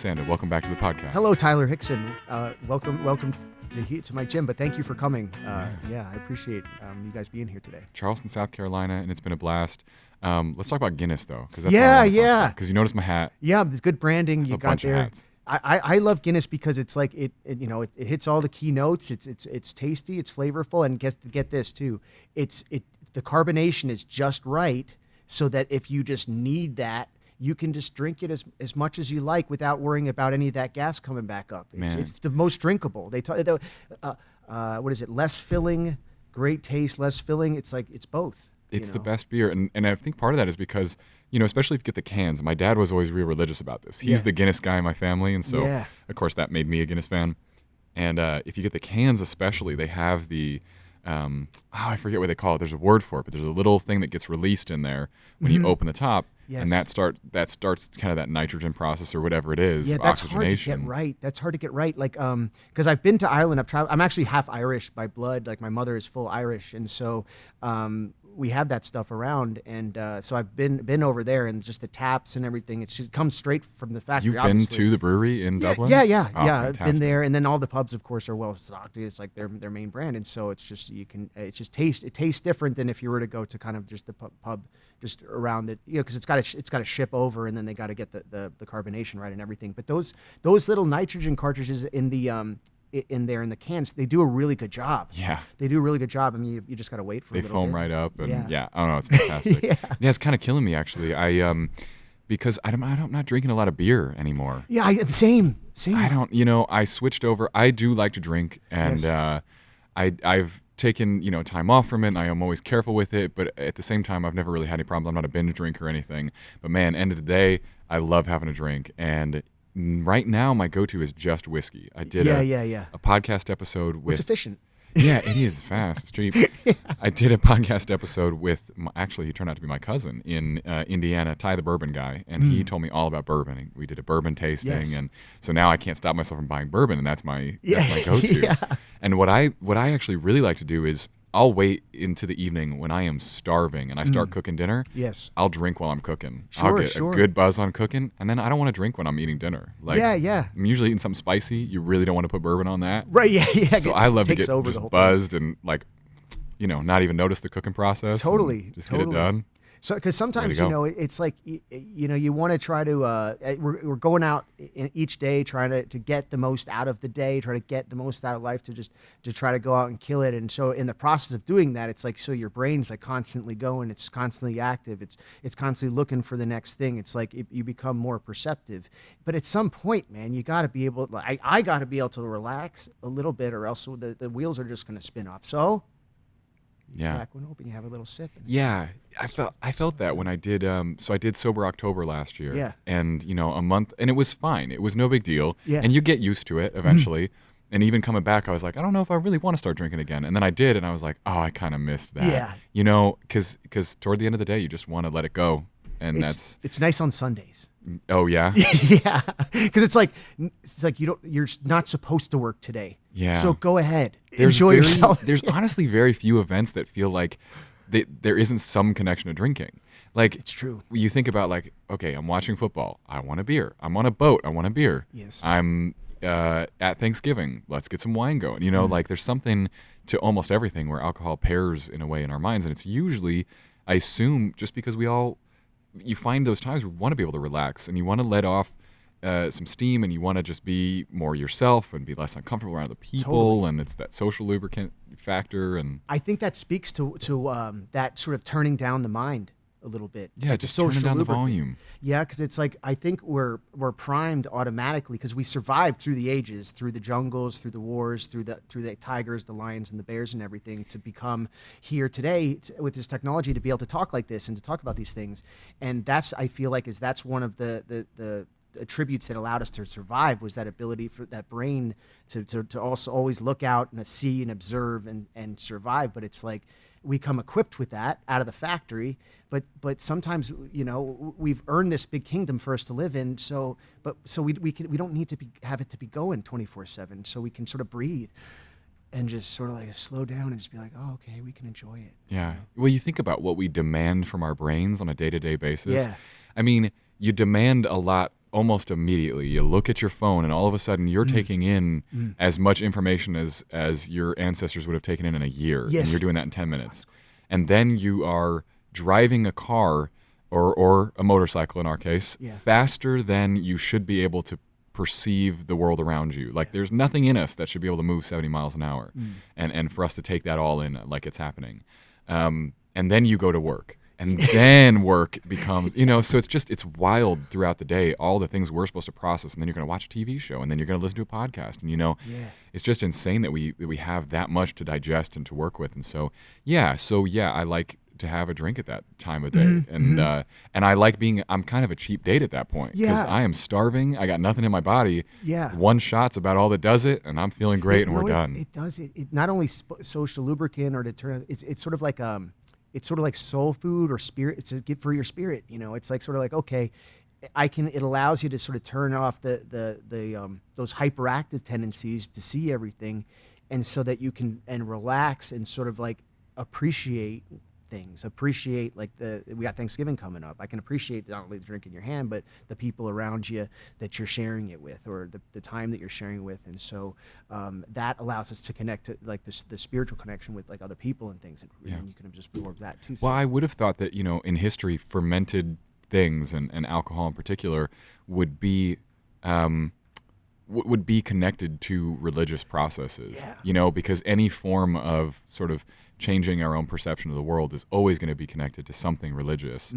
Sanda. Welcome back to the podcast. Hello, Tyler Hickson. Welcome to my gym, but thank you for coming. I appreciate you guys being here today. Charleston, South Carolina, and it's been a blast. Let's talk about Guinness, though, because that's Because you noticed my hat. Yeah, it's good branding you got there. Of hats. I love Guinness because it's like it hits all the key notes. It's tasty, it's flavorful, and get this too. The carbonation is just right, so that if you just need that, you can just drink it as much as you like without worrying about any of that gas coming back up. It's the most drinkable. What is it? Less filling, great taste, less filling. It's like it's both. It's the best beer, and I think part of that is because, especially if you get the cans. My dad was always real religious about this. He's the Guinness guy in my family, and so, of course, that made me a Guinness fan. And if you get the cans especially, they have the, I forget what they call it. There's a word for it, but there's a little thing that gets released in there when you open the top, and that starts kind of that nitrogen process or whatever it is. Yeah, that's hard to get right. That's hard to get right. Like, because I've been to Ireland. I've traveled. I'm actually half Irish by blood. Like, my mother is full Irish, and so we have that stuff around, and so I've been over there, and just the taps and everything. It just comes straight from the factory. You've been to the brewery in Dublin? Yeah. Oh, I've been there, and then all the pubs, of course, are well stocked. It's like their main brand, and so it's just it tastes different than if you were to go to kind of just the pub just around it, because it's got to ship over, and then they got to get the carbonation right and everything. But those little nitrogen cartridges in the cans, they do a really good job. Yeah. They do a really good job. I mean, you just got to wait for a little bit. They foam right up. And I don't know. It's fantastic. Yeah, it's kind of killing me, actually. Because I'm not drinking a lot of beer anymore. Yeah, same. I don't, I switched over. I do like to drink, and I've taken, time off from it, and I am always careful with it, but at the same time, I've never really had any problems. I'm not a binge drinker or anything. But man, end of the day, I love having a drink, and right now, my go-to is just whiskey. I did a podcast episode with... It's efficient. Yeah, it is. It's fast. It's cheap. I did a podcast episode with... Actually, he turned out to be my cousin in Indiana, Ty the bourbon guy, and he told me all about bourbon. We did a bourbon tasting, and so now I can't stop myself from buying bourbon, and that's my go-to. Yeah. And what I actually really like to do is... I'll wait into the evening when I am starving and I start cooking dinner. Yes. I'll drink while I'm cooking. Sure, I'll get a good buzz on cooking, and then I don't want to drink when I'm eating dinner. I'm usually eating something spicy. You really don't want to put bourbon on that. Right, yeah. So I love to get just buzzed and not even notice the cooking process. Totally. Just get it done. So, because sometimes, it's like, you want to try to, we're going out each day trying to get the most out of the day, try to get the most out of life to try to go out and kill it. And so in the process of doing that, it's like, so your brain's like constantly going, it's constantly active. It's constantly looking for the next thing. It's like you become more perceptive. But at some point, man, you got to be able, I got to be able to relax a little bit, or else the wheels are just going to spin off. So crack one open, you have a little sip. Yeah, I felt that when I did. So I did Sober October last year. Yeah. And a month, and it was fine. It was no big deal. Yeah. And you get used to it eventually. And even coming back, I was like, I don't know if I really want to start drinking again. And then I did, and I was like, oh, I kind of missed that. Yeah. Because toward the end of the day, you just want to let it go, and it's nice on Sundays. Oh yeah. Yeah, because it's like you're not supposed to work today. Yeah. So go ahead, enjoy yourself. There's honestly very few events that feel like there isn't some connection to drinking. Like, it's true. You think about okay, I'm watching football. I want a beer. I'm on a boat. I want a beer. Yes. I'm at Thanksgiving. Let's get some wine going. There's something to almost everything where alcohol pairs in a way in our minds, and it's usually, I assume, just because you find those times where you want to be able to relax and you want to let off some steam, and you want to just be more yourself and be less uncomfortable around the people. Totally. And it's that social lubricant factor. And I think that speaks to that sort of turning down the mind a little bit. Yeah, just turning down the volume. Yeah, because it's like, I think we're primed automatically because we survived through the ages, through the jungles, through the wars, through the tigers, the lions, and the bears and everything, to become here today with this technology to be able to talk like this and to talk about these things. And I feel like that's one of the attributes that allowed us to survive, was that ability for that brain to also always look out and see and observe and survive. But it's like, we come equipped with that out of the factory, but sometimes we've earned this big kingdom for us to live in. So we don't need to have it to be going 24/7. So we can sort of breathe and just sort of like slow down and just be like, oh, okay, we can enjoy it. Yeah. Well, you think about what we demand from our brains on a day-to-day basis. Yeah. I mean, you demand a lot almost immediately. You look at your phone, and all of a sudden, you're taking in as much information as your ancestors would have taken in a year, and you're doing that in 10 minutes. And then you are driving a car or a motorcycle in our case faster than you should be able to perceive the world around you. Like there's nothing in us that should be able to move 70 miles an hour, and for us to take that all in like it's happening. And then you go to work. And then work becomes, so it's wild throughout the day, all the things we're supposed to process. And then you're going to watch a TV show, and then you're going to listen to a podcast. And, it's just insane that we have that much to digest and to work with. And so I like to have a drink at that time of day. And I like I'm kind of a cheap date at that point because I am starving. I got nothing in my body. One shot's about all that does it, and I'm feeling great, and we're done. It does. It not only social lubricant or deterrent, it's sort of like it's sort of like soul food or spirit. It's a gift for your spirit. It's like sort of like, okay, it allows you to sort of turn off those hyperactive tendencies to see everything. And so that you can relax and sort of like appreciate things, like we got Thanksgiving coming up. I can appreciate not only the drink in your hand, but the people around you that you're sharing it with, or the time that you're sharing with. And so that allows us to connect to like the spiritual connection with like other people and things. And you can just absorb that too. Well, I would have thought that, in history, fermented things and alcohol in particular would be connected to religious processes, because any form of sort of changing our own perception of the world is always going to be connected to something religious.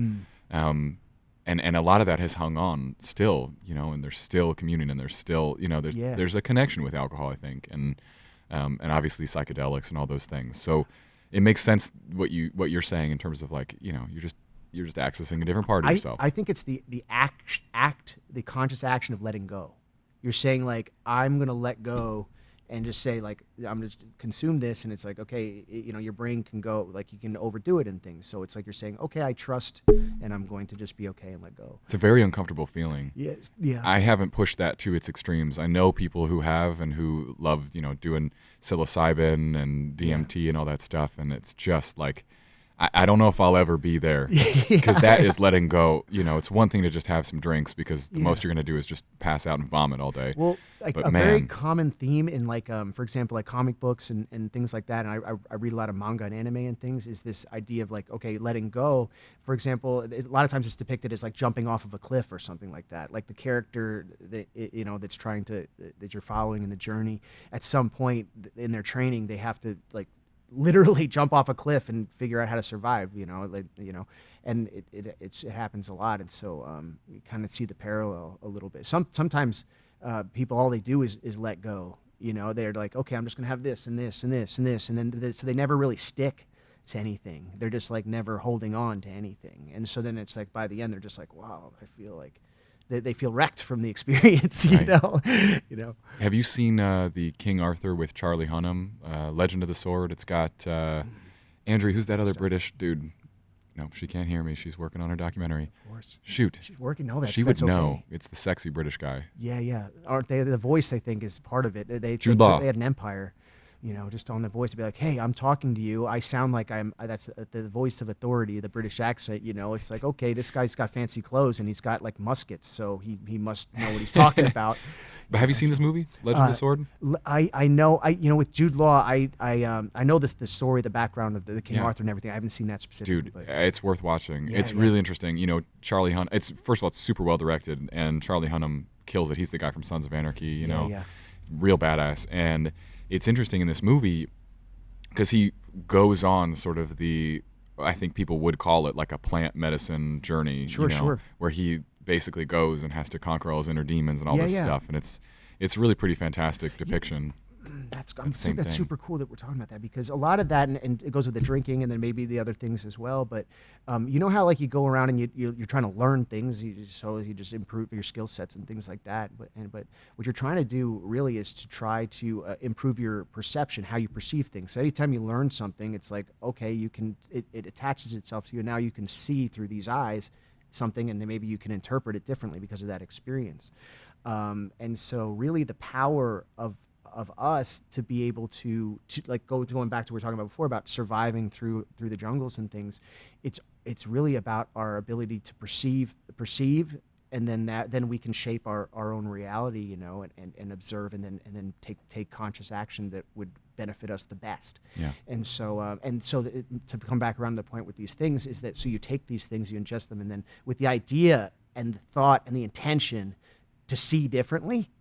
And a lot of that has hung on still, and there's still communion, and there's still, there's a connection with alcohol, I think, and obviously psychedelics and all those things. So it makes sense what you're saying in terms of like, you're just accessing a different part of yourself. I think it's the conscious action of letting go. You're saying like, I'm going to let go and just say like, I'm just consume this. And it's like, okay, your brain can go, like you can overdo it and things. So it's like you're saying, okay, I trust, and I'm going to just be okay and let go. It's a very uncomfortable feeling. Yeah. I haven't pushed that to its extremes. I know people who have and who love, doing psilocybin and DMT and all that stuff. And it's just like, I don't know if I'll ever be there because that is letting go. It's one thing to just have some drinks because the most you're going to do is just pass out and vomit all day. Well, like very common theme in like, for example, like comic books and things like that. And I read a lot of manga and anime and things is this idea of like, okay, letting go. For example, a lot of times it's depicted as like jumping off of a cliff or something like that. Like the character that, that's trying to, that you're following in the journey at some point in their training, they have to like, literally jump off a cliff and figure out how to survive, and it happens a lot. And so you kind of see the parallel a little bit. Sometimes people, all they do is let go. They're like, okay, I'm just gonna have this and this and this and this, and then so they never really stick to anything. They're just like never holding on to anything. And so then it's like by the end they're just like, wow, I feel like they feel wrecked from the experience, you know. Have you seen the King Arthur with Charlie Hunnam, Legend of the Sword? It's got Andrew, who's that other British dude? No, she can't hear me. She's working on her documentary. Of course. Shoot. She's working. No, she would know. It's the sexy British guy. Yeah. Aren't they? The voice, I think, is part of it. They had an empire. Just on the voice to be like, hey, I'm talking to you. I sound like that's the voice of authority, the British accent, It's like, okay, this guy's got fancy clothes and he's got like muskets, so he must know what he's talking about. But have you seen this movie, Legend of the Sword? I know, with Jude Law, I know the story, the background of the King Arthur and everything. I haven't seen that specifically. Dude, it's worth watching. It's really interesting. Charlie Hunnam, first of all, it's super well directed, and Charlie Hunnam kills it. He's the guy from Sons of Anarchy, real badass. And it's interesting in this movie because he goes on sort of I think people would call it like a plant medicine journey, where he basically goes and has to conquer all his inner demons and all this stuff. And it's really pretty fantastic depiction. That's super cool that we're talking about that, because a lot of that, and it goes with the drinking and then maybe the other things as well. But you know how like you go around and you're trying to learn things, so you just improve your skill sets and things like that. But what you're trying to do really is to try to improve your perception, how you perceive things. So anytime you learn something, it's like, okay, it attaches itself to you. Now you can see through these eyes something, and then maybe you can interpret it differently because of that experience. And so really the power of us to be able to like going back to what we were talking about before about surviving through the jungles and things, it's really about our ability to perceive and then we can shape our own reality, you know, and observe, and then take conscious action that would benefit us the best. Yeah. And so to come back around to the point with these things is that, so you take these things, you ingest them, and then with the idea and the thought and the intention to see differently,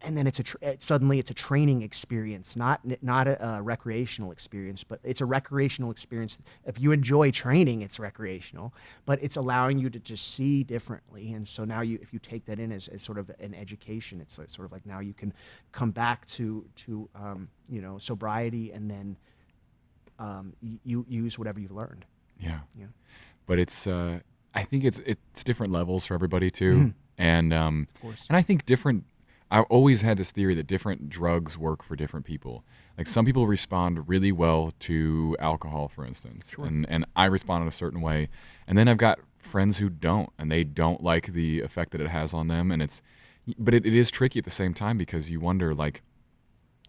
and then suddenly it's a training experience, not a recreational experience, but it's a recreational experience. If you enjoy training, it's recreational, but it's allowing you to just see differently. And so now if you take that in as sort of an education, it's sort of like now you can come back to you know, sobriety, and then you use whatever you've learned. Yeah. Yeah. But it's I think it's different levels for everybody too, Mm-hmm. and Of course. and I think different. I've always had this theory that different drugs work for different people. Like some people respond really well to alcohol, for instance, Sure. and I respond in a certain way. And then I've got friends who don't, and they don't like the effect that it has on them. And but it is tricky at the same time, because you wonder, like,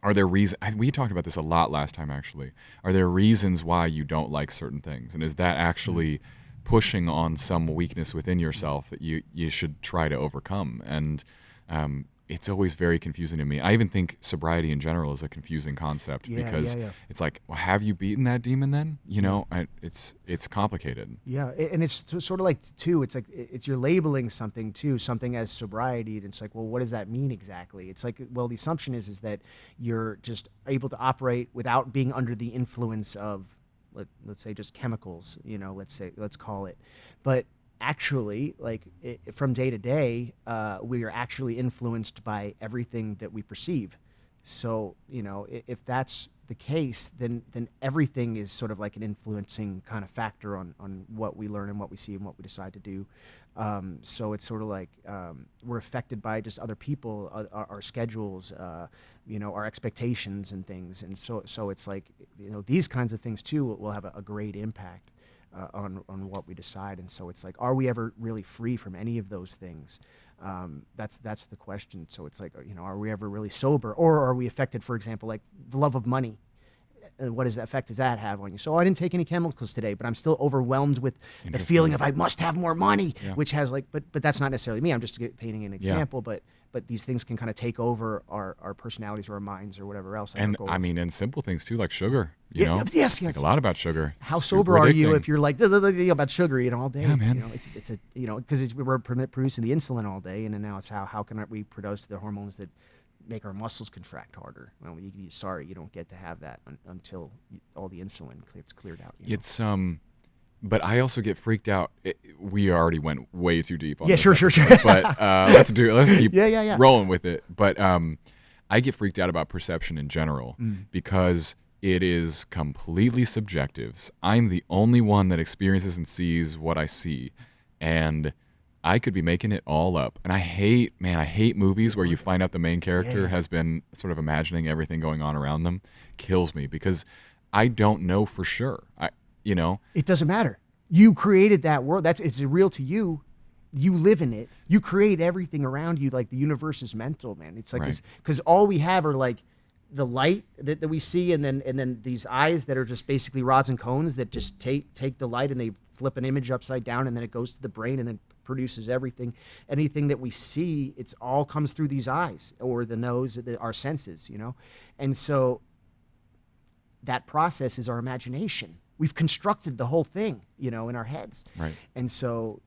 are there reasons? We talked about this a lot last time, actually. Are there reasons why you don't like certain things? And is that actually pushing on some weakness within yourself that you should try to overcome? And it's always very confusing to me. I even think sobriety in general is a confusing concept, because it's like, well, have you beaten that demon then? You know, it's complicated. Yeah, and it's sort of like, too, it's like you're labeling something as sobriety, and it's like, well, what does that mean exactly? It's like, well, the assumption is that you're just able to operate without being under the influence of, let's say, just chemicals, you know, let's call it. But actually, like, from day to day, we are actually influenced by everything that we perceive. So, you know, if that's the case, then everything is sort of like an influencing kind of factor on what we learn and what we see and what we decide to do. So it's sort of like we're affected by just other people, our schedules, you know, our expectations and things. And so it's like, you know, these kinds of things too will have a great impact on what we decide. And so it's like, are we ever really free from any of those things? That's the question. So it's like, you know, are we ever really sober, or are we affected, for example, like the love of money? What does that effect does that have on you? So I didn't take any chemicals today, but I'm still overwhelmed with the feeling of I must have more money, which has like, but that's not necessarily me. I'm just painting an example, but these things can kind of take over our personalities or our minds or whatever else. And I mean, and simple things too, like sugar. You know, yes. Like a lot about sugar. How sober are you if you're like about sugar, you know, all day? Yeah, man. You know, it's a, you know, because we're producing the insulin all day, and then now it's how can we produce the hormones that make our muscles contract harder? Well, you don't get to have that until all the insulin gets cleared out. You know? It's but I also get freaked out. We already went way too deep on this. Sure. But let's keep rolling with it. But I get freaked out about perception in general because it is completely subjective. I'm the only one that experiences and sees what I see, and I could be making it all up. And I hate movies where you find out the main character has been sort of imagining everything going on around them. Kills me, because I don't know for sure. You know, it doesn't matter. You created that world. It's real to you. You live in it. You create everything around you. Like, the universe is mental, man. It's like because all we have are like the light that we see, and then these eyes that are just basically rods and cones that just take the light and they flip an image upside down, and then it goes to the brain and then produces everything. Anything that we see, it's all comes through these eyes or the nose, our senses, you know. And so that process is our imagination. We've constructed the whole thing, you know, in our heads. Right. And so,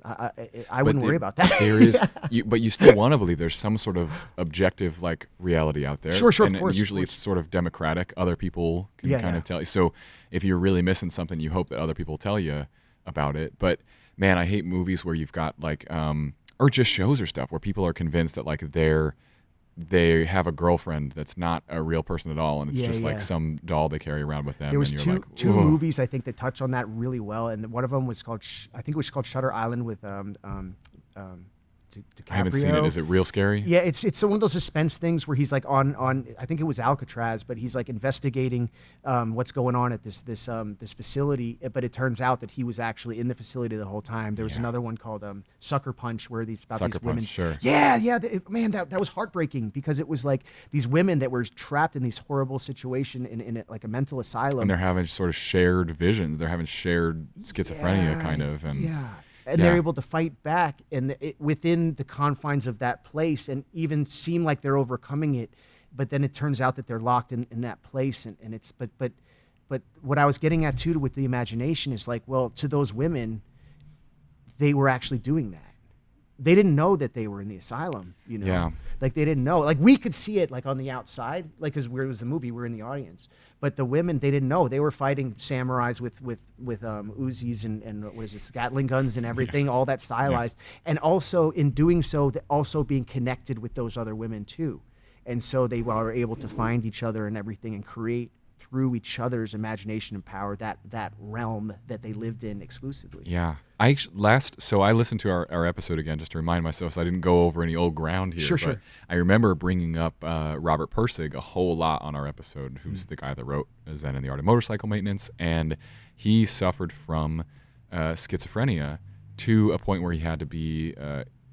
I wouldn't worry about that. There is, but you still want to believe there's some sort of objective, like, reality out there. Sure, and of course. Usually it's sort of democratic. Other people can kind of tell you. So if you're really missing something, you hope that other people tell you about it. But man, I hate movies where you've got like, or just shows or stuff where people are convinced that like they have a girlfriend that's not a real person at all, and it's just like some doll they carry around with them. There was and you're two movies I think that touch on that really well, and one of them was called Shutter Island with DiCaprio. I haven't seen it. Is it real scary? Yeah, it's one of those suspense things where he's like on I think it was Alcatraz, but he's like investigating what's going on at this facility. But it turns out that he was actually in the facility the whole time. There was another one called Sucker Punch, where these women. Sure. Man, that was heartbreaking, because it was like these women that were trapped in these horrible situation in like a mental asylum. And they're having sort of shared visions. They're having shared schizophrenia kind of. And and they're able to fight back and within the confines of that place and even seem like they're overcoming it. But then it turns out that they're locked in that place. And it's, but what I was getting at too with the imagination is like, well, to those women, they were actually doing that. They didn't know that they were in the asylum, you know? Yeah. Like they didn't know. Like we could see it like on the outside, like because it was the movie, we're in the audience. But the women, they didn't know. They were fighting samurais with Uzis and what is this, Gatling guns and everything, all that stylized. And also in doing so, also being connected with those other women too. And so they were able to find each other and everything and create through each other's imagination and power that realm that they lived in exclusively. Yeah. I listened to our episode again just to remind myself so I didn't go over any old ground here. Sure. I remember bringing up Robert Persig a whole lot on our episode, who's the guy that wrote Zen and the Art of Motorcycle Maintenance, and he suffered from schizophrenia to a point where he had to be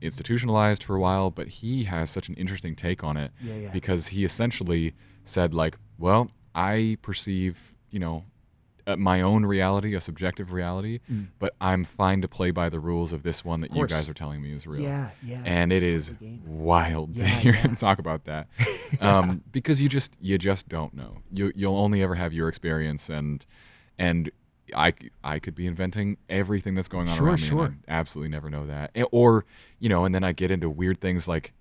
institutionalized for a while, but he has such an interesting take on it because he essentially said like, well, I perceive, my own reality, a subjective reality, but I'm fine to play by the rules of this one that you guys are telling me is real. Yeah. And it is wild to hear him talk about that, because you just don't know. You'll only ever have your experience, and I could be inventing everything that's going on around me, and I absolutely never know that. Or and then I get into weird things like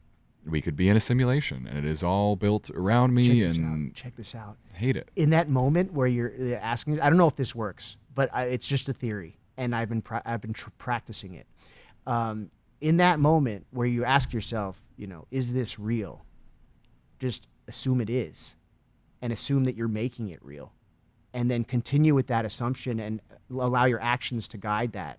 we could be in a simulation, and it is all built around me. Check this out. Hate it. In that moment where you're asking, I don't know if this works, but it's just a theory, and I've been practicing it. In that moment where you ask yourself, is this real? Just assume it is, and assume that you're making it real, and then continue with that assumption and allow your actions to guide that.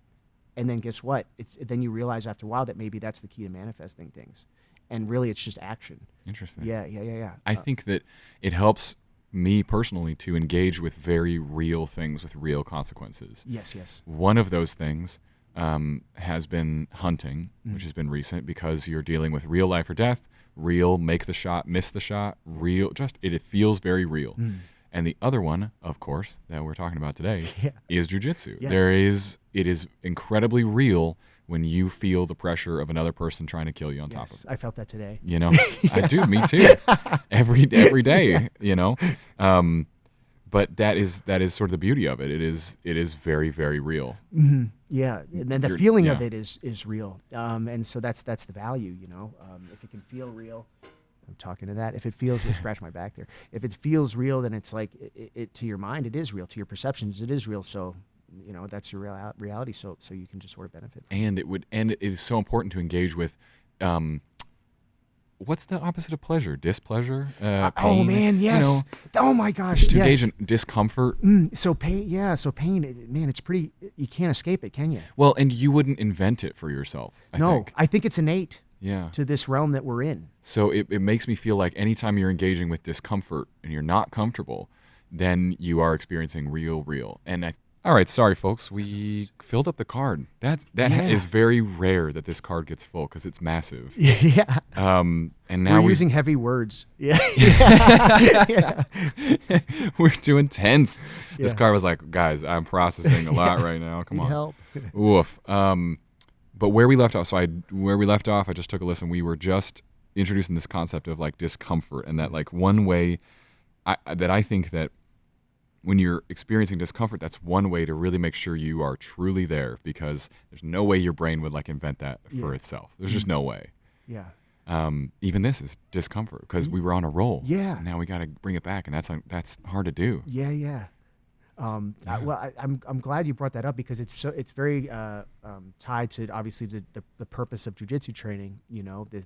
And then guess what? Then you realize after a while that maybe that's the key to manifesting things. And really, it's just action. Interesting. Yeah. I think that it helps me personally to engage with very real things with real consequences. Yes. One of those things has been hunting, which has been recent because you're dealing with real life or death, real make the shot, miss the shot, real. It feels very real. And the other one, of course, that we're talking about today is Jiu Jitsu. Yes. It is incredibly real when you feel the pressure of another person trying to kill you on top of it. I felt that today. I do. Me too. Every day. But that is sort of the beauty of it. It is very, very real. Mm-hmm. Yeah, and then the feeling of it is real. And so that's the value. If it can feel real. I'm talking to that. If it feels, scratch my back there. If it feels real, then it's like it to your mind, it is real. To your perceptions, it is real. So, that's your reality. So you can just sort of benefit from it. And it is so important to engage with. What's the opposite of pleasure? Displeasure? Pain, oh man, yes. Oh my gosh, to engage in discomfort. So pain, man, it's pretty. You can't escape it, can you? Well, and you wouldn't invent it for yourself. I think it's innate. Yeah. To this realm that we're in. So it makes me feel like anytime you're engaging with discomfort and you're not comfortable, then you are experiencing real. And all right, sorry folks, we filled up the card. That is very rare that this card gets full because it's massive. Yeah. And now we're using heavy words. Yeah. We're too intense. This card was like, guys, I'm processing a lot right now. Come on. Help. Oof. But where we left off, I just took a listen. We were just introducing this concept of like discomfort, and that like one way that I think that when you're experiencing discomfort, that's one way to really make sure you are truly there, because there's no way your brain would like invent that for itself. There's just no way. Yeah. Even this is discomfort because we were on a roll. Yeah. And now we got to bring it back, and that's hard to do. Yeah. I'm glad you brought that up because it's very tied to obviously the purpose of jiu-jitsu training,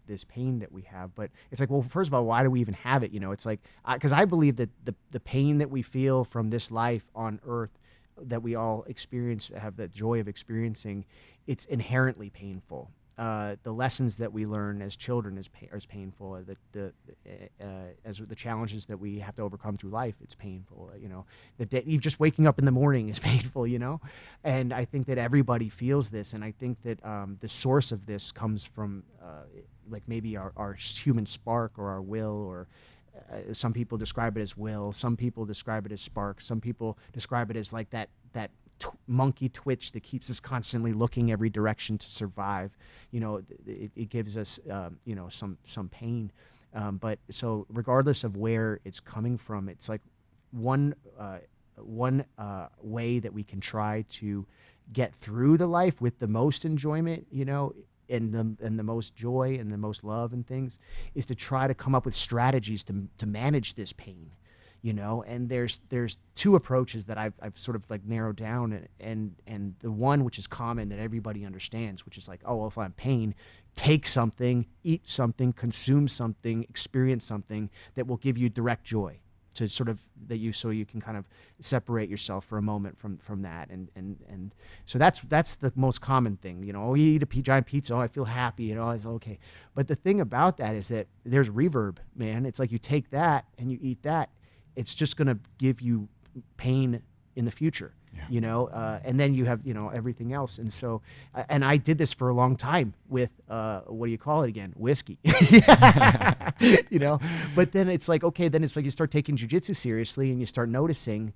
this pain that we have. But it's like, well, first of all, why do we even have it? It's like, because I believe that the pain that we feel from this life on earth that we all experience, have the joy of experiencing, it's inherently painful. The lessons that we learn as children is painful. As the challenges that we have to overcome through life, it's painful. Even just waking up in the morning is painful. And I think that everybody feels this, and I think that the source of this comes from like maybe our human spark or our will, or some people describe it as will. Some people describe it as spark. Some people describe it as like that monkey twitch that keeps us constantly looking every direction to survive. It gives us some pain. But so regardless of where it's coming from, it's like one way that we can try to get through the life with the most enjoyment, and the most joy and the most love and things, is to try to come up with strategies to manage this pain. And there's two approaches that I've sort of like narrowed down, and the one which is common that everybody understands, which is like, oh, well, if I'm in pain, take something, eat something, consume something, experience something that will give you direct joy, to sort of so you can kind of separate yourself for a moment from that, and so that's the most common thing. Oh, you eat a giant pizza, oh, I feel happy, it's okay. But the thing about that is that there's reverb, man. It's like you take that and you eat that, it's just going to give you pain in the future. And then you have, everything else. And so, and I did this for a long time with, what do you call it again? Whiskey, but then it's like, okay, then it's like you start taking jiu-jitsu seriously and you start noticing,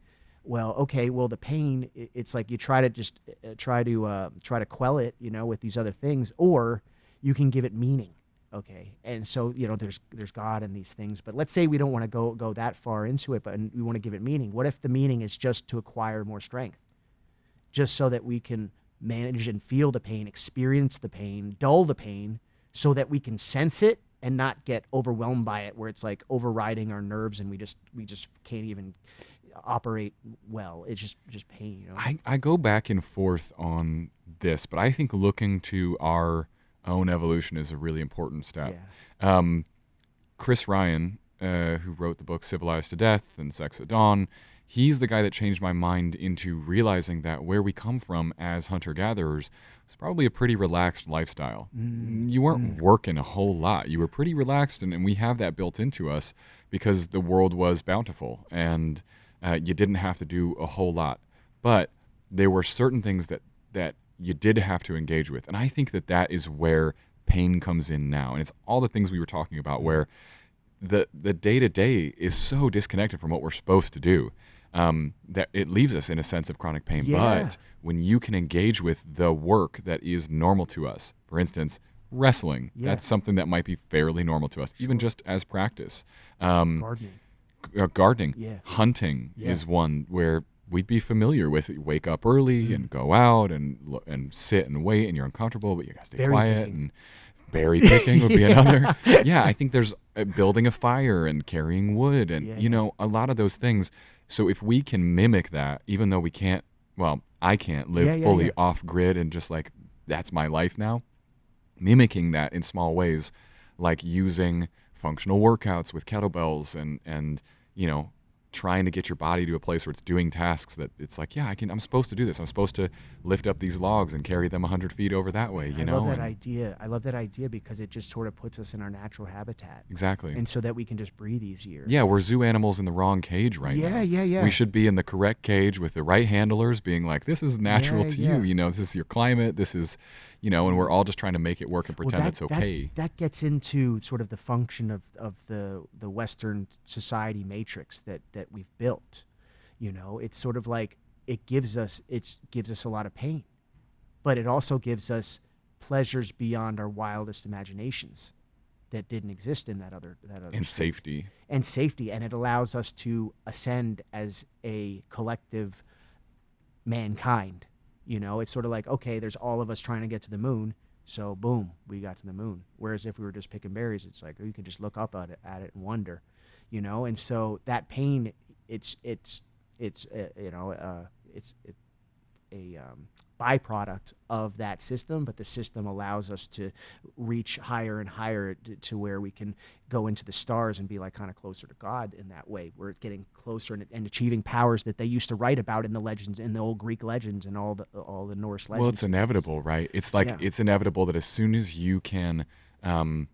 the pain, it's like you try to quell it, with these other things, or you can give it meaning. Okay. And so, there's God and these things, but let's say we don't want to go that far into it, but we want to give it meaning. What if the meaning is just to acquire more strength, just so that we can manage and feel the pain, experience the pain, dull the pain, so that we can sense it and not get overwhelmed by it, where it's like overriding our nerves and we just can't even operate well. It's just pain. I go back and forth on this, but I think looking to our own evolution is a really important step. Chris Ryan, who wrote the book Civilized to Death and Sex at Dawn, he's the guy that changed my mind into realizing that where we come from as hunter-gatherers was probably a pretty relaxed lifestyle. You weren't working a whole lot. You were pretty relaxed, and we have that built into us because the world was bountiful, and you didn't have to do a whole lot. But there were certain things that you did have to engage with. And I think that is where pain comes in now. And it's all the things we were talking about, where the day-to-day is so disconnected from what we're supposed to do, that it leaves us in a sense of chronic pain. But when you can engage with the work that is normal to us, for instance, wrestling, that's something that might be fairly normal to us, even just as practice. Gardening, hunting is one where we'd be familiar with. You wake up early and go out and sit and wait, and you're uncomfortable, but you gotta stay quiet. And berry picking would be another. I think there's building a fire and carrying wood and a lot of those things. So if we can mimic that, even though we can't, I can't live fully off grid and just like that's my life now, mimicking that in small ways, like using functional workouts with kettlebells and trying to get your body to a place where it's doing tasks that it's like, I'm supposed to do this. I'm supposed to lift up these logs and carry them 100 feet over that way, I love that idea. I love that idea because it just sort of puts us in our natural habitat. Exactly. And so that we can just breathe easier. Yeah, we're zoo animals in the wrong cage now. Yeah. We should be in the correct cage with the right handlers being like, this is natural to you. This is your climate. This is, and we're all just trying to make it work and pretend it's okay. That gets into sort of the function of the Western society matrix that we've built. It's sort of like it gives us a lot of pain, but it also gives us pleasures beyond our wildest imaginations that didn't exist in that other and safety, and it allows us to ascend as a collective mankind. It's sort of like, okay, there's all of us trying to get to the moon, so boom, we got to the moon. Whereas if we were just picking berries, it's like you can just look up at it and wonder, and so that pain, it's a byproduct of that system, but the system allows us to reach higher and higher to where we can go into the stars and be like kind of closer to God in that way. We're getting closer and achieving powers that they used to write about in the legends, in the old Greek legends and all the Norse legends. Well, it's inevitable, right? It's like it's inevitable that as soon as you can understand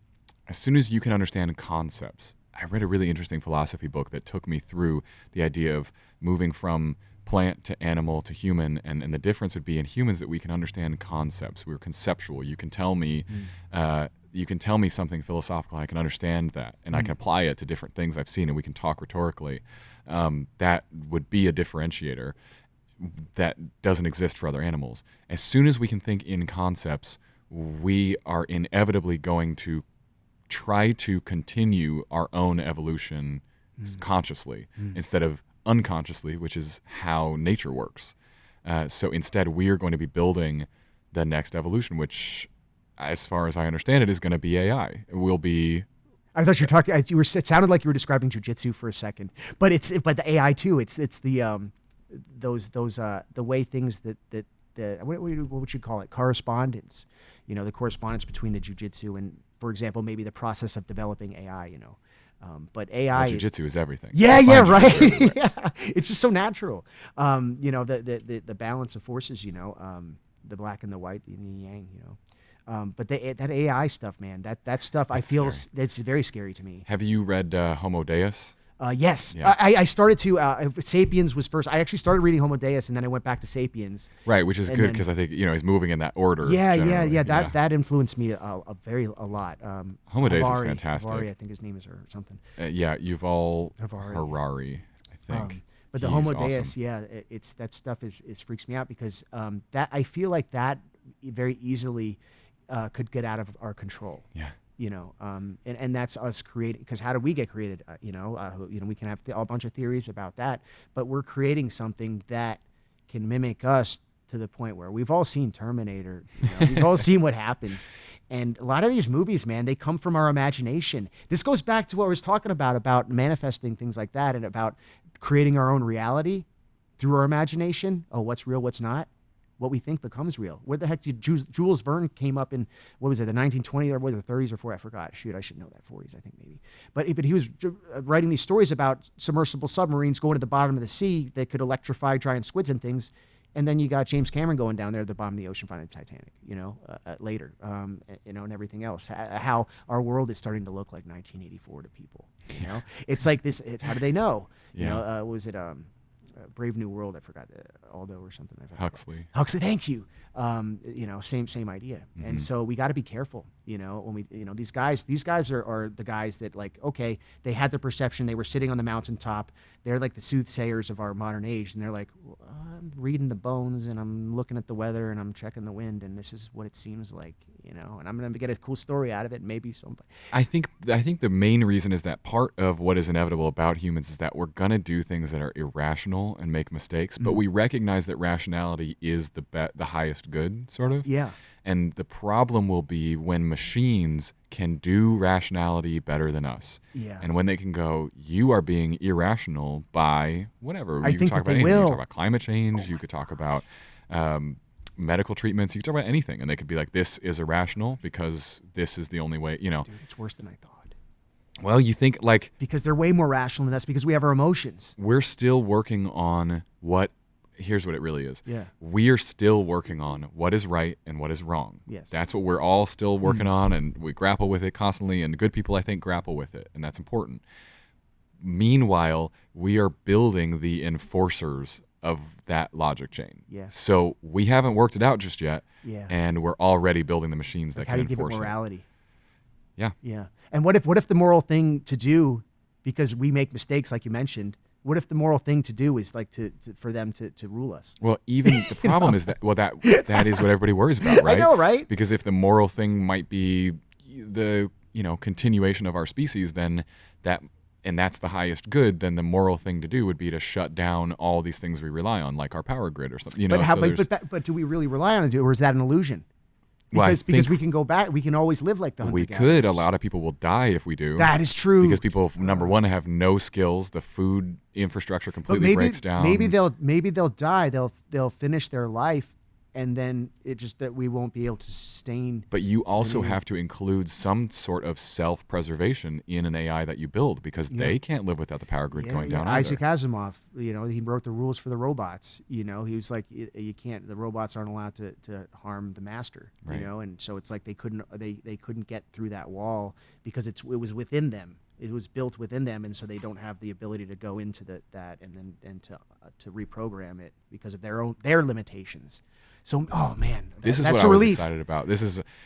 concepts. I read a really interesting philosophy book that took me through the idea of moving from plant to animal to human, and the difference would be in humans that we can understand concepts. We're conceptual. You can tell me something philosophical, I can understand that, and I can apply it to different things I've seen, and we can talk rhetorically. That would be a differentiator. that doesn't exist for other animals. As soon as we can think in concepts, we are inevitably going to try to continue our own evolution consciously instead of unconsciously, which is how nature works. So instead, we are going to be building the next evolution, which, as far as I understand it, is going to be AI. It will be. I thought you were talking. It sounded like you were describing Jiu Jitsu for a second, but but the AI too. It's the the way things that what would you call it? Correspondence. The correspondence between the Jiu Jitsu and, for example, maybe the process of developing AI. But AI. Jiu Jitsu is everything. Yeah, right. Yeah, it's just so natural. The balance of forces. The black and the white, the yin and yang. But that AI stuff, man, that stuff, that's I feel that's very scary to me. Have you read Homo Deus? Yes. Yeah. I started to, Sapiens was first. I actually started reading Homo Deus, and then I went back to Sapiens. Right, which is good because I think, he's moving in that order. Yeah. That influenced me a lot. Homo Deus is fantastic. Harari, I think his name is, or something. Yuval Harari, I think. But the Homo Deus, it's that stuff is freaks me out because that I feel like that very easily could get out of our control. Yeah. And that's us creating, because how did we get created? We can have a bunch of theories about that, but we're creating something that can mimic us to the point where we've all seen Terminator. We've all seen what happens. And a lot of these movies, man, they come from our imagination. This goes back to what I was talking about manifesting things like that and about creating our own reality through our imagination. Oh, what's real, what's not? What we think becomes real. Where the heck did Jules Verne came up in, what was it, the 1920s or what, the 30s or 40s? I forgot. Shoot, I should know that. 40s, I think maybe. But he was writing these stories about submersible submarines going to the bottom of the sea that could electrify giant squids and things. And then you got James Cameron going down there at the bottom of the ocean finding the Titanic, later, and everything else. How our world is starting to look like 1984 to people, It's like this, how do they know? Yeah. What was it, Brave New World, I forgot, Aldo or something. Huxley, thank you. Same idea. Mm-hmm. And so we got to be careful, when we, these guys are the guys that, like, okay, they had the perception, they were sitting on the mountaintop, they're like the soothsayers of our modern age, and they're like, well, I'm reading the bones and I'm looking at the weather and I'm checking the wind and this is what it seems like, and I'm going to get a cool story out of it, maybe something. I think the main reason is that part of what is inevitable about humans is that we're going to do things that are irrational and make mistakes, but we recognize that rationality is the highest good, sort of. Yeah. And the problem will be when machines can do rationality better than us. Yeah. And when they can go, you are being irrational by whatever. I you think could talk that about they anything. will. You could talk about climate change. You could talk about medical treatments. You could talk about anything. And they could be like, this is irrational because this is the only way, Dude, it's worse than I thought. Well, you think like... Because they're way more rational than us because we have our emotions. We're still working on here's what it really is. Yeah. We are still working on what is right and what is wrong. Yes. That's what we're all still working on, and we grapple with it constantly, and good people, I think, grapple with it, and that's important. Meanwhile, we are building the enforcers of that logic chain. Yeah. So we haven't worked it out just yet, yeah, and we're already building the machines that can enforce it. How do you give it morality? Yeah. Yeah. And what if the moral thing to do, because we make mistakes like you mentioned, what if the moral thing to do is like for them to rule us? Well, even the problem is that that is what everybody worries about, right? I know, right? Because if the moral thing might be the continuation of our species, then that's the highest good, then the moral thing to do would be to shut down all these things we rely on, like our power grid or something. But do we really rely on it, or is that an illusion? Because we can go back, we can always live like the hunter-gatherers. We could. A lot of people will die if we do. That is true. Because people, number one, have no skills. The food infrastructure completely breaks down. Maybe they'll die. They'll finish their life, and then it just that we won't be able to sustain. But you also have to include some sort of self-preservation in an AI that you build, because they can't live without the power grid going down either. Isaac Asimov, he wrote the rules for the robots. He was like, you can't. The robots aren't allowed to harm the master. Right. And so it's like they couldn't get through that wall because it was within them. It was built within them, and so they don't have the ability to go into that and to reprogram it because of their limitations. So, oh man, this is that's what a I was relief. excited about.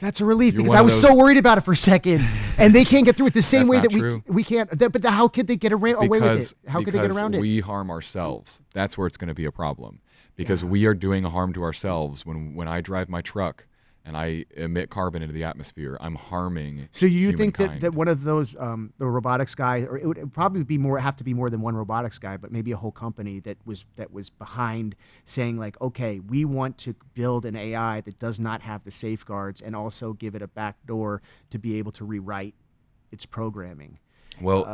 That's a relief because I was so worried about it for a second, and they can't get through it the same way that we can't. But how could they get away with it? How could they get around it? Because we harm ourselves. That's where it's going to be a problem. Because we are doing harm to ourselves. When I drive my truck and I emit carbon into the atmosphere, I'm harming. So you humankind. think that one of those the robotics guy, or it would probably have to be more than one robotics guy, but maybe a whole company that was behind saying like, okay, we want to build an AI that does not have the safeguards and also give it a backdoor to be able to rewrite its programming. Well,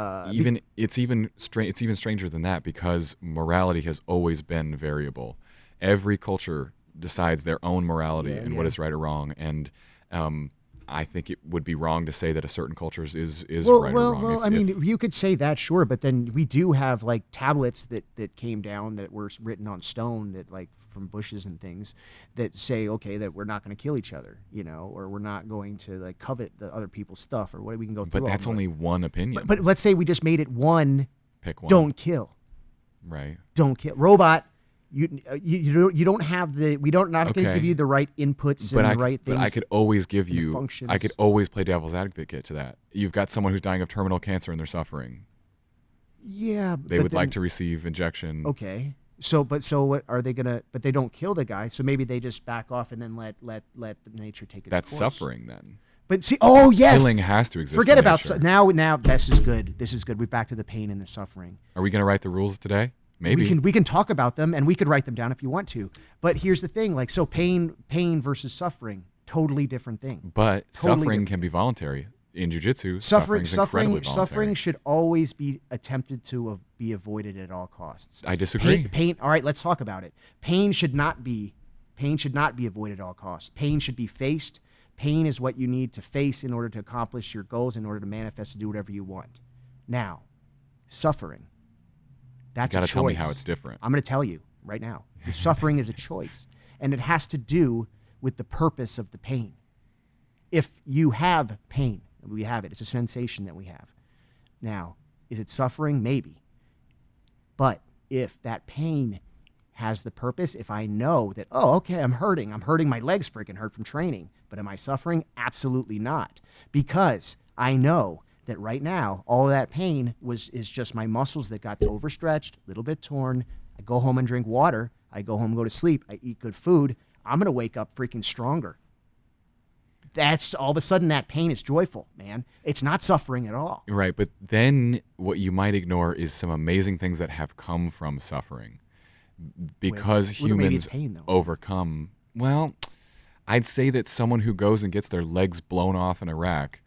it's even stranger than that because morality has always been variable. Every culture decides their own morality and what is right or wrong, and I think it would be wrong to say that a certain culture is right or wrong. Well, I mean, you could say that, sure, but then we do have like tablets that came down that were written on stone that like from bushes and things that say, okay, that we're not going to kill each other, or we're not going to like covet the other people's stuff or what we can go through. But that's only one opinion. But let's say we just made it one. Pick one. Don't kill. Right. Don't kill. Robot. You don't have not going to give you the right inputs and the right things. But I could always give you. Functions. I could always play devil's advocate to that. You've got someone who's dying of terminal cancer and they're suffering. Yeah, they would like to receive injection. Okay, so what are they gonna? But they don't kill the guy, so maybe they just back off and then let nature take its That's course. suffering then. But see, oh yes, killing has to exist. Forget in about nature. now. This is good. We're back to the pain and the suffering. Are we going to write the rules today? Maybe we can talk about them and we could write them down if you want to. But here's the thing: like, so pain versus suffering, totally different thing. But suffering can be voluntary in Jiu Jitsu. Suffering should always be attempted to be avoided at all costs. I disagree. Pain. All right, let's talk about it. Pain should not be avoided at all costs. Pain should be faced. Pain is what you need to face in order to accomplish your goals, in order to manifest, to do whatever you want. Now, suffering. That's a choice. You gotta tell me how it's different. I'm going to tell you right now. Suffering is a choice, and it has to do with the purpose of the pain. If you have pain, we have it. It's a sensation that we have. Now, is it suffering? Maybe. But if that pain has the purpose, if I know that, oh, okay, I'm hurting, my legs freaking hurt from training, but am I suffering? Absolutely not. Because I know that right now, all of that pain is just my muscles that got overstretched, a little bit torn. I go home and drink water. I go home and go to sleep. I eat good food. I'm going to wake up freaking stronger. That's all of a sudden that pain is joyful, man. It's not suffering at all. Right, but then what you might ignore is some amazing things that have come from suffering. Because humans overcome, well, I'd say that someone who goes and gets their legs blown off in Iraq,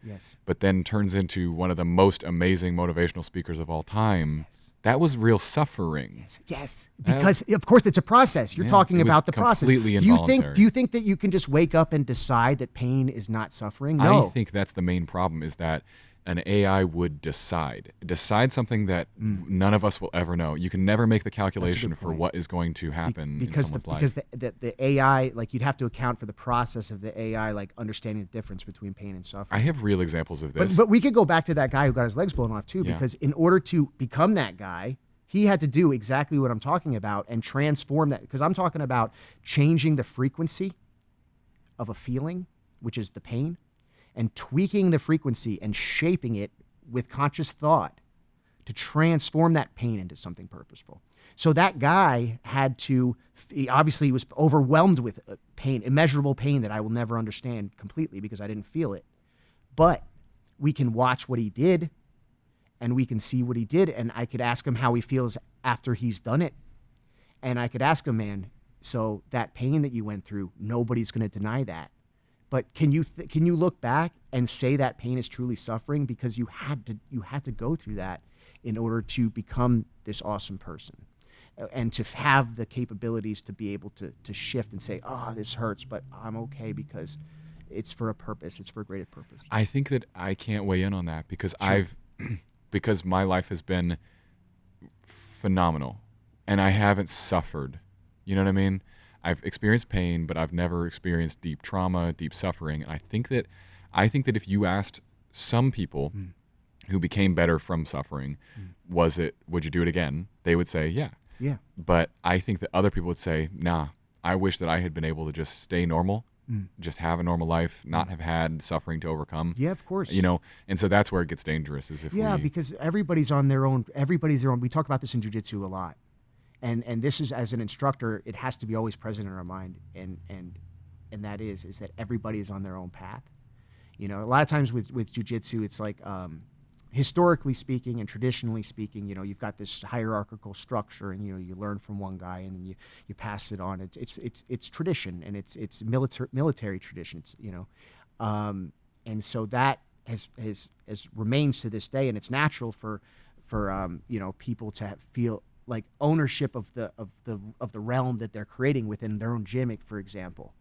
but then turns into one of the most amazing motivational speakers of all time, that was real suffering. Yes. Because of course it's a process. You're talking about the process. Do you think that you can just wake up and decide that pain is not suffering? No. I think that's the main problem, is that an AI would decide something that none of us will ever know. You can never make the calculation for what is going to happen in someone's life. Because the AI, like, you'd have to account for the process of the AI, like understanding the difference between pain and suffering. I have real examples of this. But we could go back to that guy who got his legs blown off too, because in order to become that guy, he had to do exactly what I'm talking about and transform that. Because I'm talking about changing the frequency of a feeling, which is the pain, and tweaking the frequency and shaping it with conscious thought to transform that pain into something purposeful. So that guy he obviously was overwhelmed with pain, immeasurable pain that I will never understand completely because I didn't feel it. But we can watch what he did and we can see what he did, and I could ask him how he feels after he's done it. And I could ask him, man, so that pain that you went through, nobody's going to deny that. But can you look back and say that pain is truly suffering because you had to go through that in order to become this awesome person, and to have the capabilities to be able to shift and say, oh, this hurts, but I'm okay because it's for a purpose. It's for a greater purpose. I think that I can't weigh in on that because because my life has been phenomenal and I haven't suffered. You know what I mean? I've experienced pain, but I've never experienced deep trauma, deep suffering. And I think that if you asked some people who became better from suffering, would you do it again? They would say, yeah. Yeah. But I think that other people would say, nah, I wish that I had been able to just stay normal, just have a normal life, not have had suffering to overcome. Yeah, of course. And so that's where it gets dangerous is if because everybody's on their own. Everybody's their own. We talk about this in Jiu Jitsu a lot. And this is, as an instructor, it has to be always present in our mind. And that is that everybody is on their own path. A lot of times with Jiu Jitsu, it's like, historically speaking and traditionally speaking, you've got this hierarchical structure, and you learn from one guy and then you pass it on. It's tradition, and it's military traditions, and so that has remains to this day, and it's natural for people to feel like ownership of the realm that they're creating within their own gimmick, for example.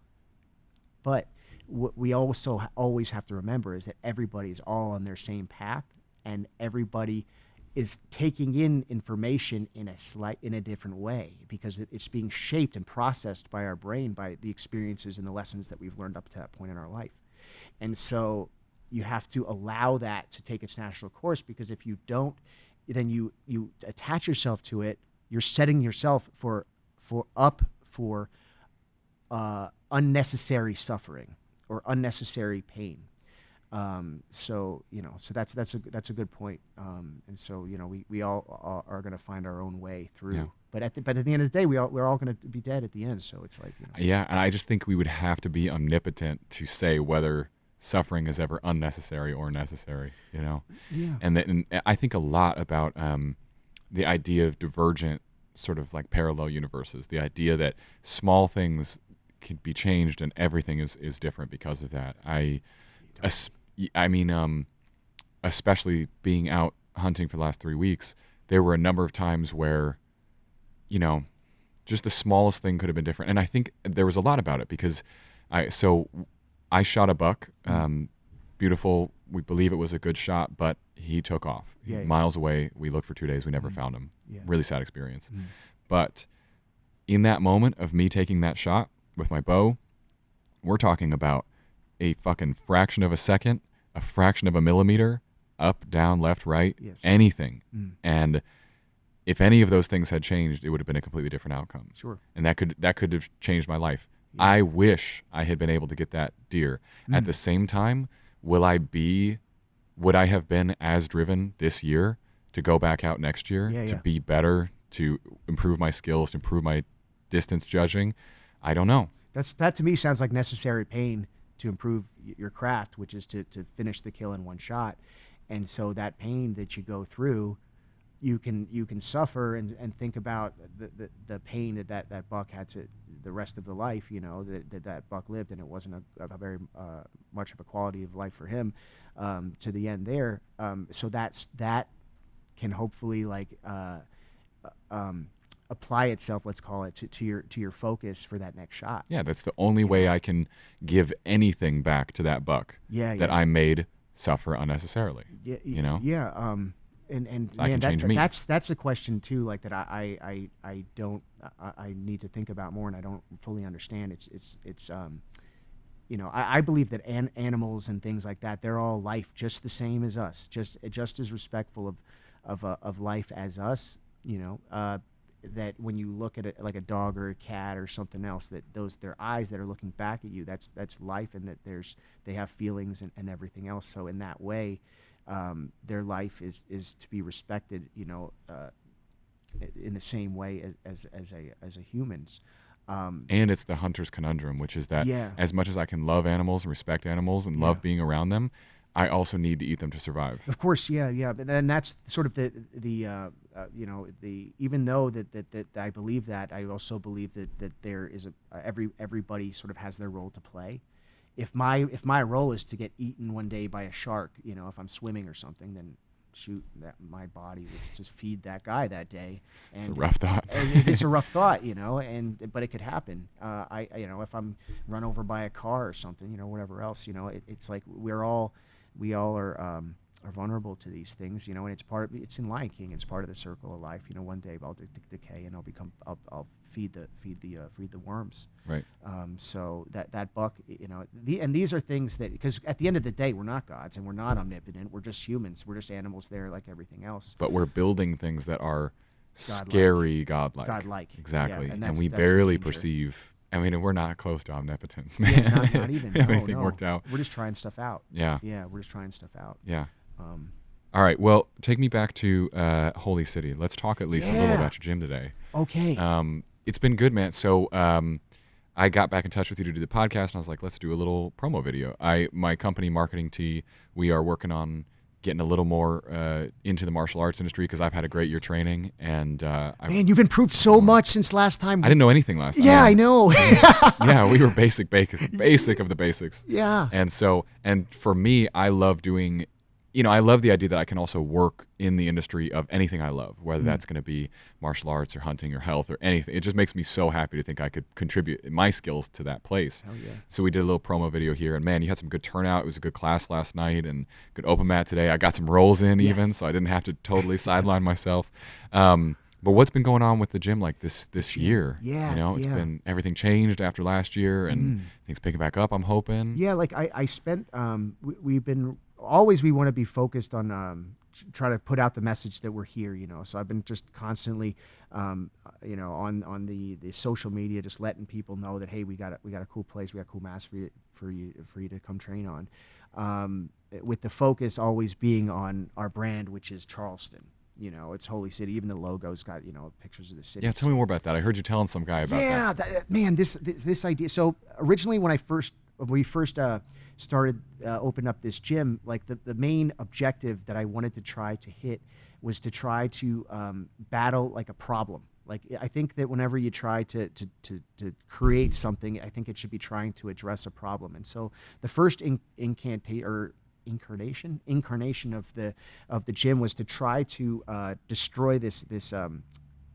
But what we also always have to remember is that everybody's all on their same path. And everybody is taking in information in a different way, because it's being shaped and processed by our brain, by the experiences and the lessons that we've learned up to that point in our life. And so you have to allow that to take its natural course, because if you don't, then you attach yourself to it. You're setting yourself for unnecessary suffering or unnecessary pain. So that's a good point. And so, we all are going to find our own way through, Yeah. but at the end of the day, we're all going to be dead at the end. So it's like, Yeah. And I just think we would have to be omnipotent to say whether suffering is ever unnecessary or necessary, Yeah. And I think a lot about, the idea of divergent sort of like parallel universes, the idea that small things can be changed and everything is different because of that. Especially being out hunting for the last 3 weeks, there were a number of times where, just the smallest thing could have been different. And I think there was a lot about it because I shot a buck, beautiful. We believe it was a good shot, but he took off miles away. We looked for 2 days. We never found him. Yeah. Really sad experience. But in that moment of me taking that shot with my bow, we're talking about a fucking fraction of a second, a fraction of a millimeter, up, down, left, right, anything. And if any of those things had changed, it would have been a completely different outcome. Sure. And that could have changed my life. Yeah. I wish I had been able to get that deer. At the same time, would I have been as driven this year to go back out next year, to be better, to improve my skills, to improve my distance judging? I don't know. That to me sounds like necessary pain to improve your craft, which is to finish the kill in one shot. And so that pain that you go through, you can suffer and think about the pain that buck had to the rest of the life, that buck lived, and it wasn't a very much of a quality of life for him to the end there. So that can hopefully apply itself, let's call it, to your focus for that next shot. Yeah, that's the only way I can give anything back to that buck that I made suffer unnecessarily. Yeah, Yeah. And I man, can change me. that's a question too, like that I need to think about more, and I don't fully understand. It's I believe that animals and things like that, they're all life just the same as us, just as respectful of life as us. That when you look at it like a dog or a cat or something else, that their eyes that are looking back at you, that's life, and that they have feelings and everything else. So in that way, their life is to be respected, in the same way as a human's. And it's the hunter's conundrum, which is that as much as I can love animals and respect animals and love being around them, I also need to eat them to survive. Of course, yeah. But then that's sort of the even though that I believe that, I also believe that there is everybody sort of has their role to play. If my role is to get eaten one day by a shark, if I'm swimming or something, then shoot, that my body was to feed that guy that day. And it's a rough thought. It's a rough thought, but it could happen. If I'm run over by a car or something, whatever else, it's like we all are are vulnerable to these things, and it's in Lion King. It's part of the circle of life. One day I'll decay and I'll feed the worms. Right. So that buck, and these are things that, because at the end of the day, we're not gods and we're not omnipotent. We're just humans. We're just animals there like everything else. But we're building things that are scary, godlike. Godlike. Exactly. Yeah, and we barely perceive. I mean, we're not close to omnipotence, man. Yeah, not even. We have anything worked out. We're just trying stuff out. Yeah. Yeah, we're just trying stuff out. Yeah. All right. Well, take me back to Holy City. Let's talk at least a little about your gym today. Okay. It's been good, man. So I got back in touch with you to do the podcast, and I was like, let's do a little promo video. My company, Marketing T, we are working on getting a little more into the martial arts industry because I've had a great year training. And man, you've improved so much since last time. I didn't know anything last time. Yeah, I know. Yeah, we were basic of the basics. Yeah. And for me, I love doing, I love the idea that I can also work in the industry of anything I love, whether that's going to be martial arts or hunting or health or anything. It just makes me so happy to think I could contribute my skills to that place. Hell yeah. So we did a little promo video here, and man, you had some good turnout. It was a good class last night and good open mat today. I got some rolls in even, so I didn't have to totally sideline myself. But what's been going on with the gym like this year? Yeah. It's been, everything changed after last year and things picking back up, I'm hoping. Yeah, like I spent, we want to be focused on try to put out the message that we're here, So I've been just constantly, on the social media, just letting people know that, hey, we got a cool place, we got cool mats for you to come train on, with the focus always being on our brand, which is Charleston. It's Holy City. Even the logo's got pictures of the city. Yeah, tell me more about that. I heard you telling some guy about that. Yeah, man, this idea. So originally, when we first started opening up this gym, like the main objective that I wanted to try to hit was to try to battle like a problem. Like, I think that whenever you try to create something, I think it should be trying to address a problem. And so the first incarnation of the gym was to try to destroy this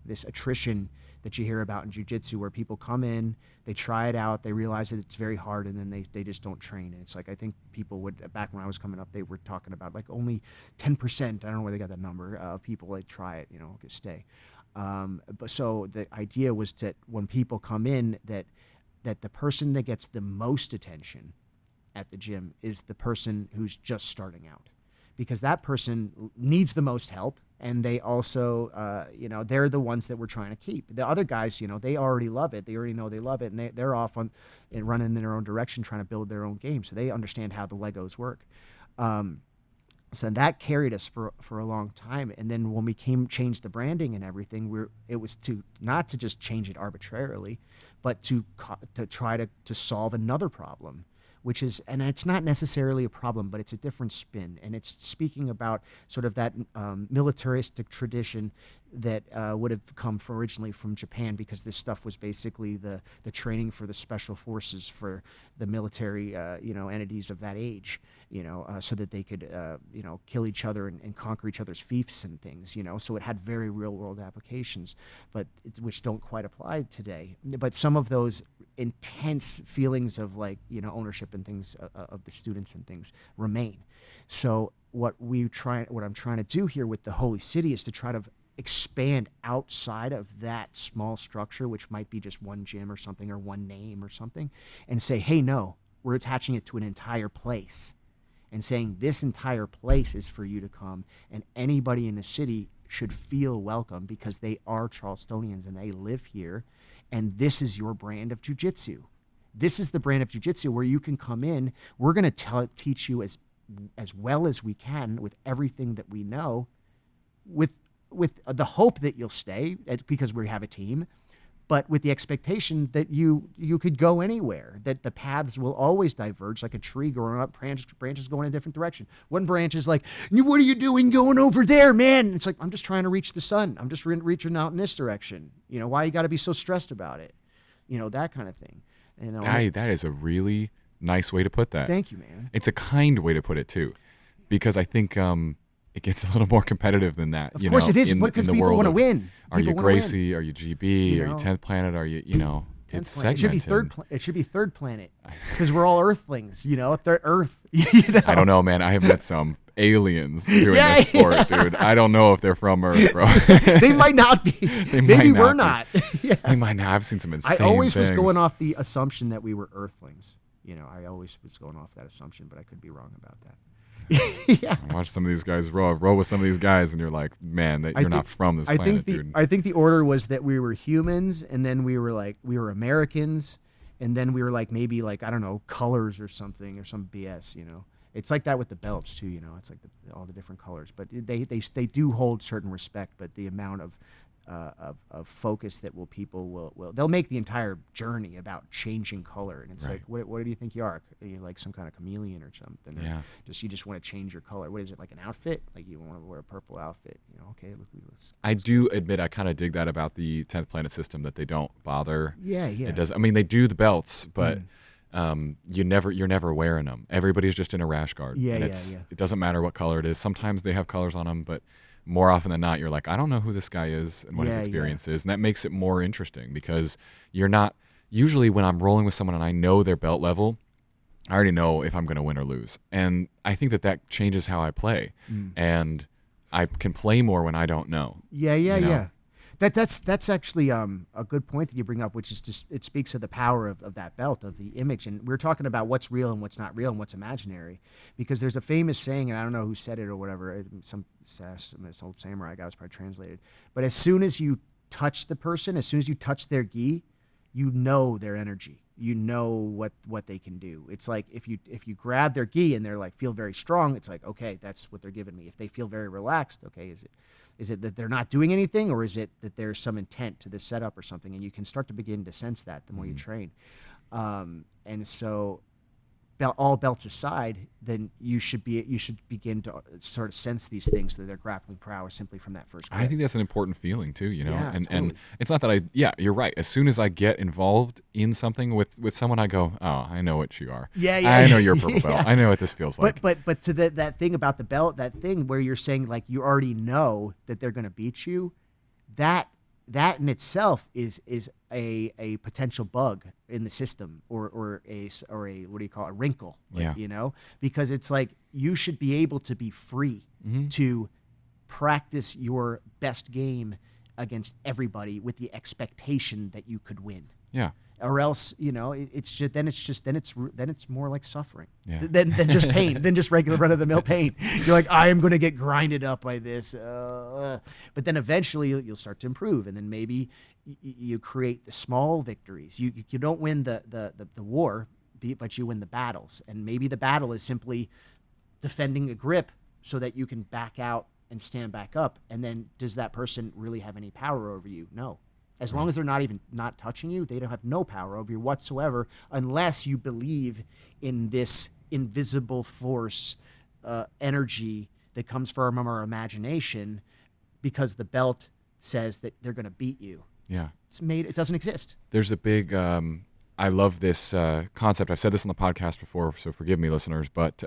attrition that you hear about in Jiu Jitsu, where people come in, they try it out, they realize that it's very hard, and then they just don't train. And it's like, I think people would, back when I was coming up, they were talking about like only 10%, I don't know where they got that number, of people that try it, could stay. But so the idea was that when people come in, that the person that gets the most attention at the gym is the person who's just starting out, because that person needs the most help, and they also, they're the ones that we're trying to keep. The other guys, they already love it. They already know they love it, and they're off and running in their own direction, trying to build their own game, so they understand how the Legos work. So that carried us for a long time. And then when we changed the branding and everything, it was not to just change it arbitrarily, but to try to solve another problem, which is, and it's not necessarily a problem, but it's a different spin. And it's speaking about sort of that militaristic tradition that would have come originally from Japan, because this stuff was basically the training for the special forces for the military, entities of that age, so that they could, kill each other and conquer each other's fiefs and things, So it had very real world applications, but which don't quite apply today. But some of those intense feelings of ownership and things of the students and things remain. So what I'm trying to do here with the Holy City is to try to expand outside of that small structure, which might be just one gym or something, or one name or something, and say, hey, no, we're attaching it to an entire place and saying this entire place is for you to come, and anybody in the city should feel welcome because they are Charlestonians and they live here, and this is your brand of jiu-jitsu. This is the brand of jiu-jitsu where you can come in. We're going to teach you as well as we can with everything that we know, with the hope that you'll stay because we have a team, but with the expectation that you could go anywhere, that the paths will always diverge like a tree growing up, branches going in a different direction. One branch is like, what are you doing going over there, man? It's like, I'm just trying to reach the sun. I'm just reaching out in this direction. Why you got to be so stressed about it? That kind of thing. That is a really nice way to put that. Thank you, man. It's a kind way to put it too, because I think it gets a little more competitive than that. Of course it is, because people want to win. Are you Gracie? Are you GB? Are you 10th Planet? Are you, it's segmented. It should be third planet, because we're all Earthlings, Earth. I don't know, man. I have met some, aliens doing this sport, dude. I don't know if they're from Earth, bro. They might not be. Maybe we're not. Yeah. They might not. I've seen some insane I always things. was going off the assumption that we were Earthlings. I always was going off that assumption, but I could be wrong about that. Yeah. I watch some of these guys roll with some of these guys, and you're like, man, you're not from this planet, dude. I think the order was that we were humans, and then we were Americans, and then we were like maybe like, I don't know, colors or something or some BS. It's like that with the belts too. It's like all the different colors, but they do hold certain respect. But the amount of focus that people will they'll make the entire journey about changing color, and it's right. like, what do you think you are? You're like some kind of chameleon or something? Yeah. Or you just want to change your color? What is it, like an outfit? Like you want to wear a purple outfit? Okay, let's. I do admit I kind of dig that about the 10th Planet system, that they don't bother. Yeah. It does. I mean, they do the belts, but you're never wearing them. Everybody's just in a rash guard. Yeah. It doesn't matter what color it is. Sometimes they have colors on them, but more often than not, you're like, I don't know who this guy is and what his experience is. And that makes it more interesting, because you're not, usually when I'm rolling with someone and I know their belt level, I already know if I'm going to win or lose. And I think that changes how I play. And I can play more when I don't know. Yeah. That's actually a good point that you bring up, which is just, it speaks of the power of that belt, of the image. And we're talking about what's real and what's not real and what's imaginary, because there's a famous saying, and I don't know who said it or whatever, some old samurai guy was probably translated, but as soon as you touch the person, as soon as you touch their gi, you know their energy, you know what they can do. It's like if you grab their gi and they're like, feel very strong, it's like, okay, that's what they're giving me. If they feel very relaxed, okay, is it that they're not doing anything, or is it that there's some intent to this setup or something? And you can start to begin to sense that the more you train. And so, all belts aside, then you should begin to sort of sense these things, that they're grappling prowess simply from that first grip. I think that's an important feeling too, Yeah, and totally. it's not that you're right. As soon as I get involved in something with someone, I go, oh, I know what you are. Yeah. I know you're a purple belt. I know what this feels like. But to that thing about the belt, that thing where you're saying like you already know that they're going to beat you, that in itself is a potential bug in the system, or a what do you call it, a wrinkle, because it's like you should be able to be free to practice your best game against everybody with the expectation that you could win. Yeah. Or else, it's more like suffering Yeah. than just pain, than just regular run-of-the-mill pain. You're like, I am going to get grinded up by this, but then eventually you'll start to improve, and then maybe you create the small victories. You don't win the war, but you win the battles, and maybe the battle is simply defending a grip so that you can back out and stand back up. And then does that person really have any power over you? No. As long as they're not touching you, they don't have no power over you whatsoever, unless you believe in this invisible force, energy that comes from our imagination, because the belt says that they're going to beat you. Yeah. It doesn't exist. There's a big, I love this concept. I've said this on the podcast before, so forgive me, listeners, but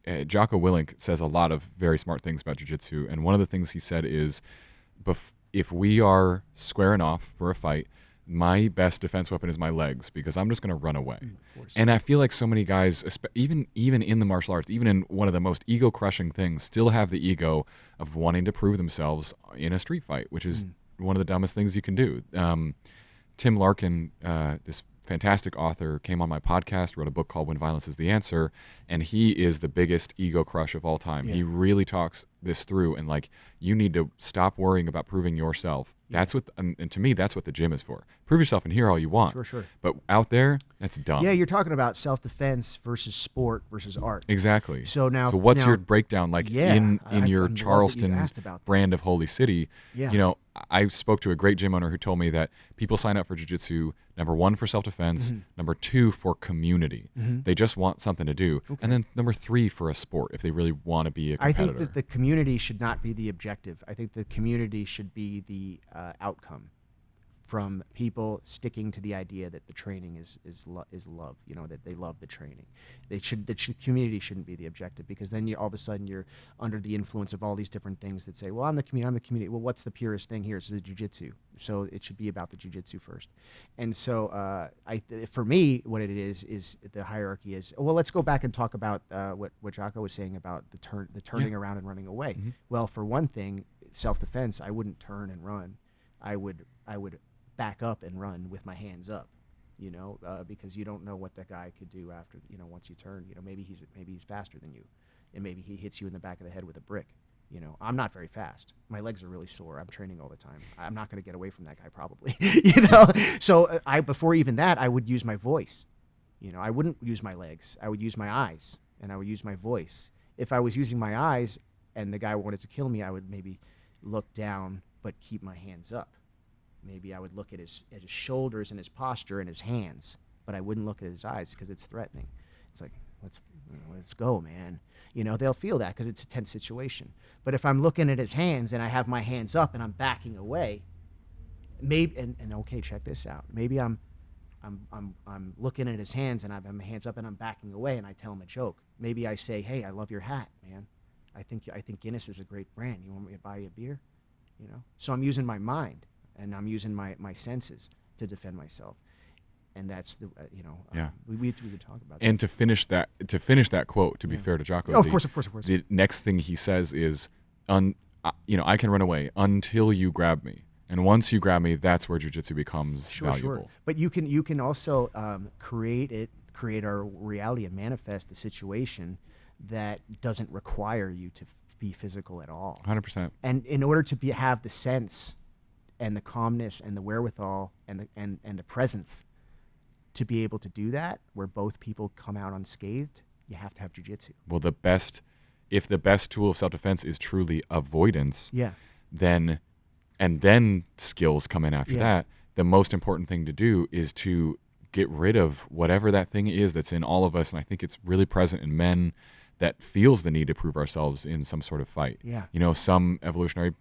Jocko Willink says a lot of very smart things about jiu-jitsu, and one of the things he said is, if we are squaring off for a fight, my best defense weapon is my legs, because I'm just going to run away. And I feel like so many guys, even in the martial arts, even in one of the most ego-crushing things, still have the ego of wanting to prove themselves in a street fight, which is one of the dumbest things you can do. Tim Larkin, this fantastic author, came on my podcast, wrote a book called When Violence is the Answer, and he is the biggest ego crush of all time. He really talks this through, and like, you need to stop worrying about proving yourself. That's what, and to me, that's what the gym is for. Prove yourself in here all you want. Sure. But out there, that's dumb. Yeah, you're talking about self-defense versus sport versus art. Exactly. So what's your breakdown like in your I'm Charleston brand of Holy City? Yeah. I spoke to a great gym owner who told me that people sign up for jiu-jitsu, number 1, for self-defense, number 2, for community. They just want something to do. Okay. And then number 3, for a sport, if they really want to be a competitor. I think that the community should not be the objective. I think the community should be the outcome from people sticking to the idea that the training is love, that they love the training. Community shouldn't be the objective, because then all of a sudden you're under the influence of all these different things that say, well, I'm the community. Well, what's the purest thing here? It's the jiu-jitsu. So it should be about the jiu-jitsu first. And so for me, what it is the hierarchy is, well, let's go back and talk about what Jocko was saying about the turning around and running away. Mm-hmm. Well, for one thing, self-defense, I wouldn't turn and run. I would back up and run with my hands up, because you don't know what that guy could do after, once you turn. Maybe he's faster than you, and maybe he hits you in the back of the head with a brick. I'm not very fast. My legs are really sore. I'm training all the time. I'm not going to get away from that guy probably. So before even that, I would use my voice. I wouldn't use my legs. I would use my eyes, and I would use my voice. If I was using my eyes and the guy wanted to kill me, I would maybe look down but keep my hands up. Maybe I would look at his shoulders and his posture and his hands, but I wouldn't look at his eyes because it's threatening. It's like, let's go, man. They'll feel that because it's a tense situation. But if I'm looking at his hands and I have my hands up and I'm backing away, maybe and okay, check this out. Maybe I'm looking at his hands and I have my hands up and I'm backing away, and I tell him a joke. Maybe I say, hey, I love your hat, man. I think Guinness is a great brand. You want me to buy you a beer? So I'm using my mind. And I'm using my senses to defend myself, and that's the we could talk about that. And to finish that quote, to be fair to Jocko, of course. The next thing he says is, I can run away until you grab me, and once you grab me, that's where jiu-jitsu becomes valuable. Sure. But you can also create our reality and manifest a situation that doesn't require you to be physical at all. 100%. And in order to have the sense and the calmness and the wherewithal and the presence to be able to do that, where both people come out unscathed, you have to have jiu-jitsu. Well, if the best tool of self-defense is truly avoidance, then skills come in after that. The most important thing to do is to get rid of whatever that thing is that's in all of us, and I think it's really present in men, that feels the need to prove ourselves in some sort of fight. Yeah. Some evolutionary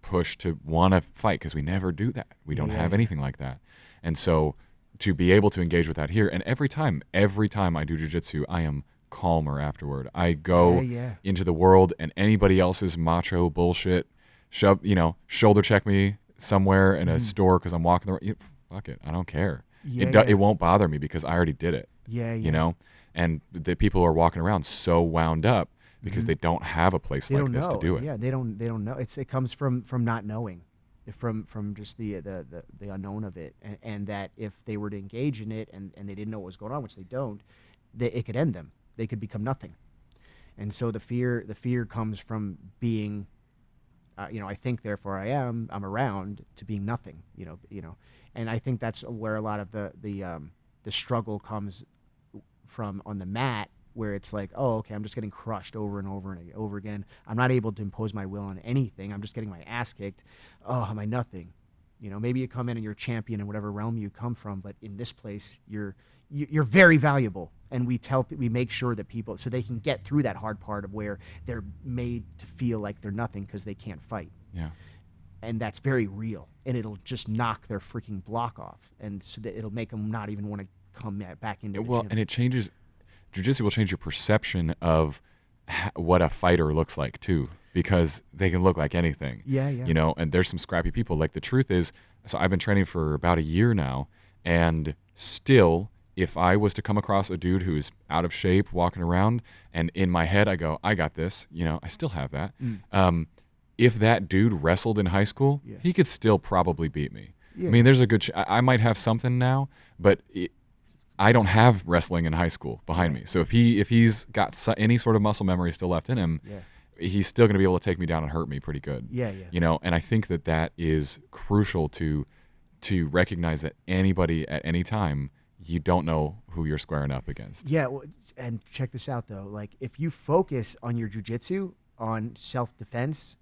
push to want to fight, because we never do that. We don't have anything like that. And so to be able to engage with that here, and every time I do jiu-jitsu, I am calmer afterward. I go into the world, and anybody else's macho bullshit, shoulder check me somewhere in a store because I'm walking the road, fuck it, I don't care. It won't bother me because I already did it. And the people are walking around so wound up because they don't have a place like this to do it. Yeah, they don't know. It comes from not knowing, from just the unknown of it, and that if they were to engage in it and they didn't know what was going on, which they don't, it could end them. They could become nothing. And so the fear comes from being, I think, therefore I am. I'm around, to being nothing. And I think that's where a lot of the struggle comes from on the mat, where it's like, oh, okay, I'm just getting crushed over and over and over again. I'm not able to impose my will on anything. I'm just getting my ass kicked. Oh, am I nothing? Maybe you come in and you're a champion in whatever realm you come from, but in this place, you're very valuable. And we make sure that people, so they can get through that hard part of where they're made to feel like they're nothing because they can't fight. Yeah. And that's very real. And it'll just knock their freaking block off. And so that it'll make them not even want to come back into the gym. And it changes. Jiu-jitsu will change your perception of what a fighter looks like too, because they can look like anything. Yeah. And there's some scrappy people. Like, the truth is, so I've been training for about a year now, and still, if I was to come across a dude who's out of shape walking around, and in my head I go, I got this, I still have that. If that dude wrestled in high school, he could still probably beat me. I mean, there's a good I might have something now, but I don't have wrestling in high school behind me. So if he's got any sort of muscle memory still left in him, he's still going to be able to take me down and hurt me pretty good. And I think that is crucial to recognize that anybody at any time, you don't know who you're squaring up against. Yeah, and check this out though. Like, if you focus on your jiu-jitsu, on self-defense,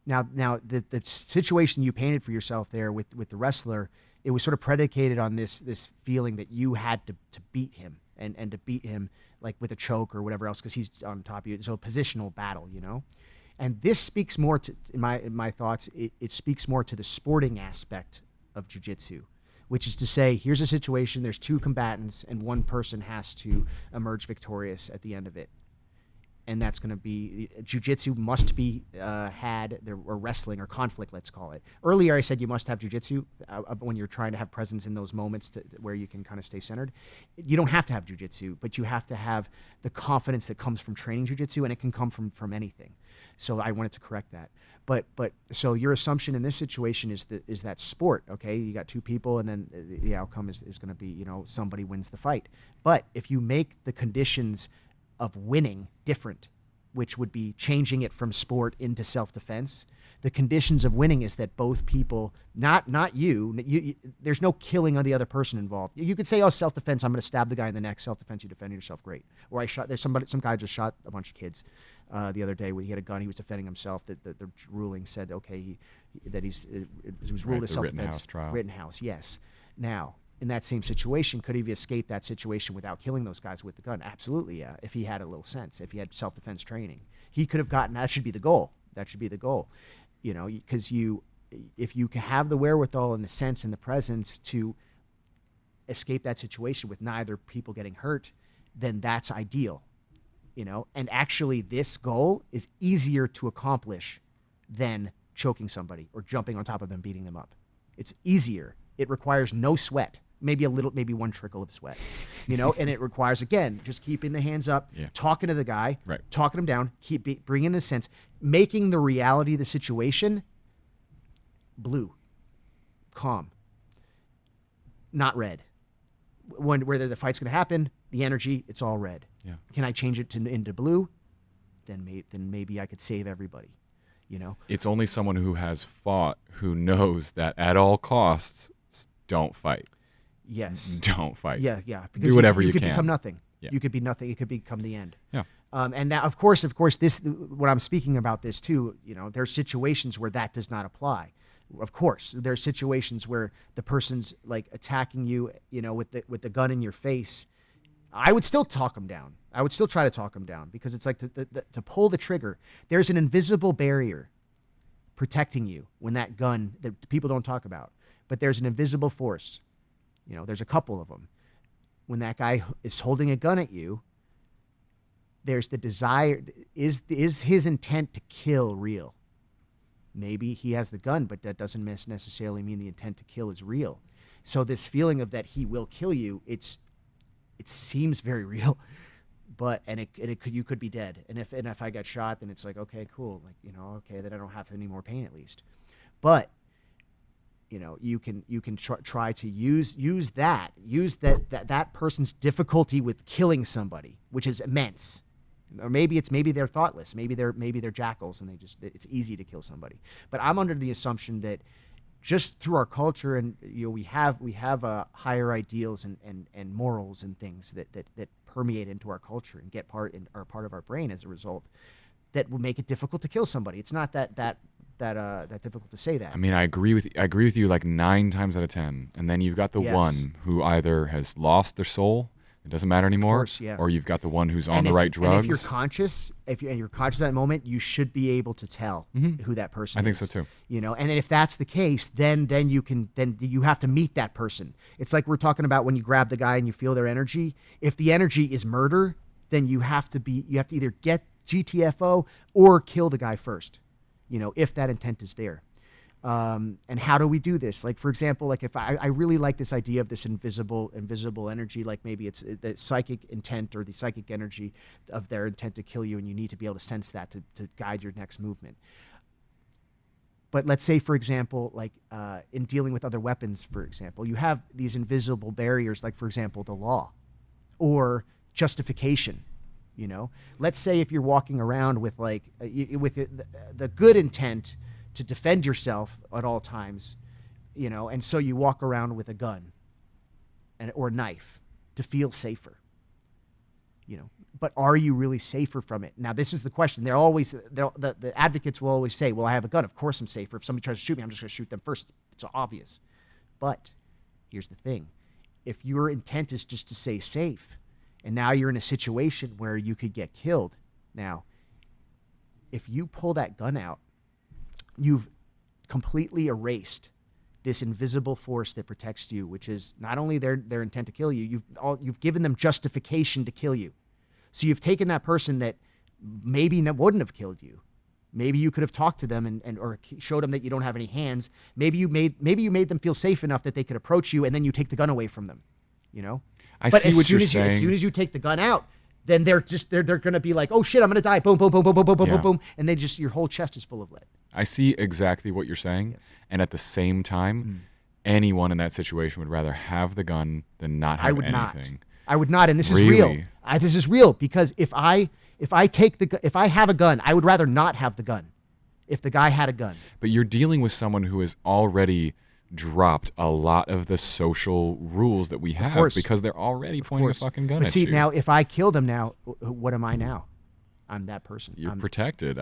now the situation you painted for yourself there with the wrestler, it was sort of predicated on this feeling that you had to beat him and to beat him like with a choke or whatever else because he's on top of you. So a positional battle, And this speaks more to, in my thoughts, it speaks more to the sporting aspect of jiu-jitsu, which is to say, here's a situation, there's two combatants, and one person has to emerge victorious at the end of it. And that's going to be, jiu-jitsu must be had, or wrestling, or conflict, let's call it. Earlier I said you must have jiu-jitsu when you're trying to have presence in those moments where you can kind of stay centered. You don't have to have jiu-jitsu, but you have to have the confidence that comes from training jiu-jitsu, and it can come from anything. So I wanted to correct that. But so your assumption in this situation is that sport, okay? You got two people, and then the outcome is going to be, you know, somebody wins the fight. But if you make the conditions of winning different, which would be changing it from sport into self-defense, the conditions of winning is that both people, not you, there's no killing of the other person involved. You could say, oh, self-defense, I'm going to stab the guy in the neck. Self-defense, you defend yourself, great. Or some guy just shot a bunch of kids the other day where he had a gun, he was defending himself. The ruling said, okay, it was ruled as self-defense. Rittenhouse, yes. Now, in that same situation, could he have escaped that situation without killing those guys with the gun? Absolutely, yeah, if he had a little sense, if he had self-defense training. He could have gotten, that should be the goal. That should be the goal. You know, because if you can have the wherewithal and the sense and the presence to escape that situation with neither people getting hurt, then that's ideal. You know, and actually this goal is easier to accomplish than choking somebody or jumping on top of them, beating them up. It's easier. It requires no sweat, maybe one trickle of sweat, you know, and it requires, again, just keeping the hands up, talking to the guy, talking him down, bringing the sense, making the reality of the situation blue, calm, not red. Whether the fight's going to happen, the energy, it's all red. Yeah. Can I change it into blue? Then maybe I could save everybody. You know, it's only someone who has fought who knows that at all costs, don't fight. Yes. Don't fight. Yeah. Because do whatever you can. You could become nothing. Yeah. You could be nothing. It could become the end. Yeah. And now, of course, this, when I'm speaking about this too, you know, there's situations where that does not apply. Of course, there's situations where the person's like attacking you, you know, with the gun in your face. I would still talk them down. I would still try to talk them down because it's like to pull the trigger. There's an invisible barrier protecting you when that gun that people don't talk about, but there's an invisible force. You know, there's a couple of them. When that guy is holding a gun at you, there's the desire. Is his intent to kill real? Maybe he has the gun, but that doesn't necessarily mean the intent to kill is real. So this feeling of that he will kill you, it seems very real, but you could be dead. And if I got shot, then it's like, okay, cool, like, you know, okay, then I don't have any more pain at least. But you know, you can try to use that person's difficulty with killing somebody, which is immense. Or maybe they're thoughtless. Maybe they're jackals and it's easy to kill somebody. But I'm under the assumption that just through our culture, and you know, we have higher ideals and morals and things that permeate into our culture and get part of our brain as a result, that will make it difficult to kill somebody. It's not that difficult to say that. I mean, I agree with you like 9 times out of 10, and then you've got the one who either has lost their soul. It doesn't matter anymore. Of course, yeah. Or you've got the one who's on the right drugs. And if you're conscious, at that moment, you should be able to tell who that person is. I think so too. You know, and then if that's the case, then you have to meet that person. It's like we're talking about when you grab the guy and you feel their energy. If the energy is murder, then you have to either get GTFO or kill the guy first. You know, if that intent is there. And how do we do this? Like, for example, like if I really like this idea of this invisible energy, like maybe it's the psychic intent or the psychic energy of their intent to kill you, and you need to be able to sense that to guide your next movement. But let's say, for example, like in dealing with other weapons, for example, you have these invisible barriers, like, for example, the law or justification. You know, let's say if you're walking around with like with the good intent to defend yourself at all times, you know, and so you walk around with a gun or a knife to feel safer, you know, but are you really safer from it? Now, this is the question. The advocates will always say, well, I have a gun. Of course I'm safer. If somebody tries to shoot me, I'm just going to shoot them first. It's obvious. But here's the thing. If your intent is just to stay safe, and now you're in a situation where you could get killed. Now, if you pull that gun out, you've completely erased this invisible force that protects you, which is not only their intent to kill you, you've given them justification to kill you. So you've taken that person that maybe wouldn't have killed you. Maybe you could have talked to them and or showed them that you don't have any hands. Maybe you made them feel safe enough that they could approach you, and then you take the gun away from them. You know. But see what you're saying. As soon as you take the gun out, then they're gonna be like, oh shit, I'm gonna die. Boom, boom, boom, boom, boom, boom, boom, boom, and they just your whole chest is full of lead. I see exactly what you're saying, yes. And at the same time, anyone in that situation would rather have the gun than not have anything. I would not, and this really? Is real. This is real because if I have a gun, I would rather not have the gun. If the guy had a gun. But you're dealing with someone who has already dropped a lot of the social rules that we have because they're already pointing a fucking gun at you. But see, now if I kill them now, what am I now? I'm that person. You're protected.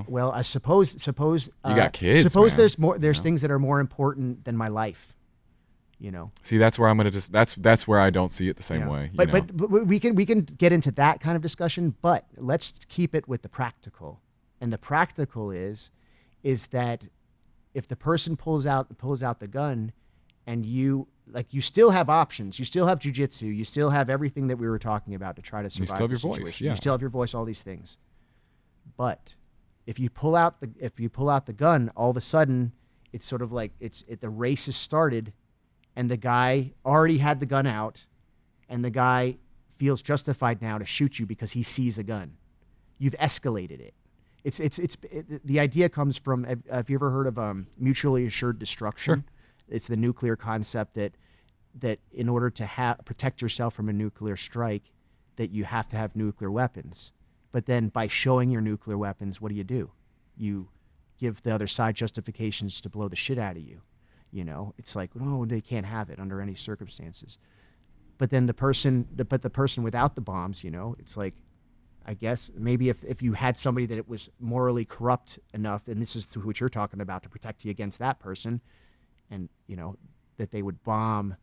Well, I suppose you got kids. Suppose man. there's things that are more important than my life. You know. See, that's where I'm gonna that's where I don't see it the same way. But we can get into that kind of discussion. But let's keep it with the practical. And the practical is that if the person pulls out the gun, and you still have options, you still have jiu-jitsu, you still have everything that we were talking about to try to survive. You still have your situation. voice, yeah. You still have your voice, all these things. But if you pull out the gun, all of a sudden it's sort of like the race has started, and the guy already had the gun out, and the guy feels justified now to shoot you because he sees a gun. You've escalated it. The idea comes from, have you ever heard of mutually assured destruction? Sure. It's the nuclear concept that in order to protect yourself from a nuclear strike, that you have to have nuclear weapons. But then by showing your nuclear weapons, what do? You give the other side justifications to blow the shit out of you. You know, it's like, no, they can't have it under any circumstances. But then the person without the bombs, you know, it's like, I guess maybe if you had somebody that it was morally corrupt enough, and this is what you're talking about, to protect you against that person, and you know that they would bomb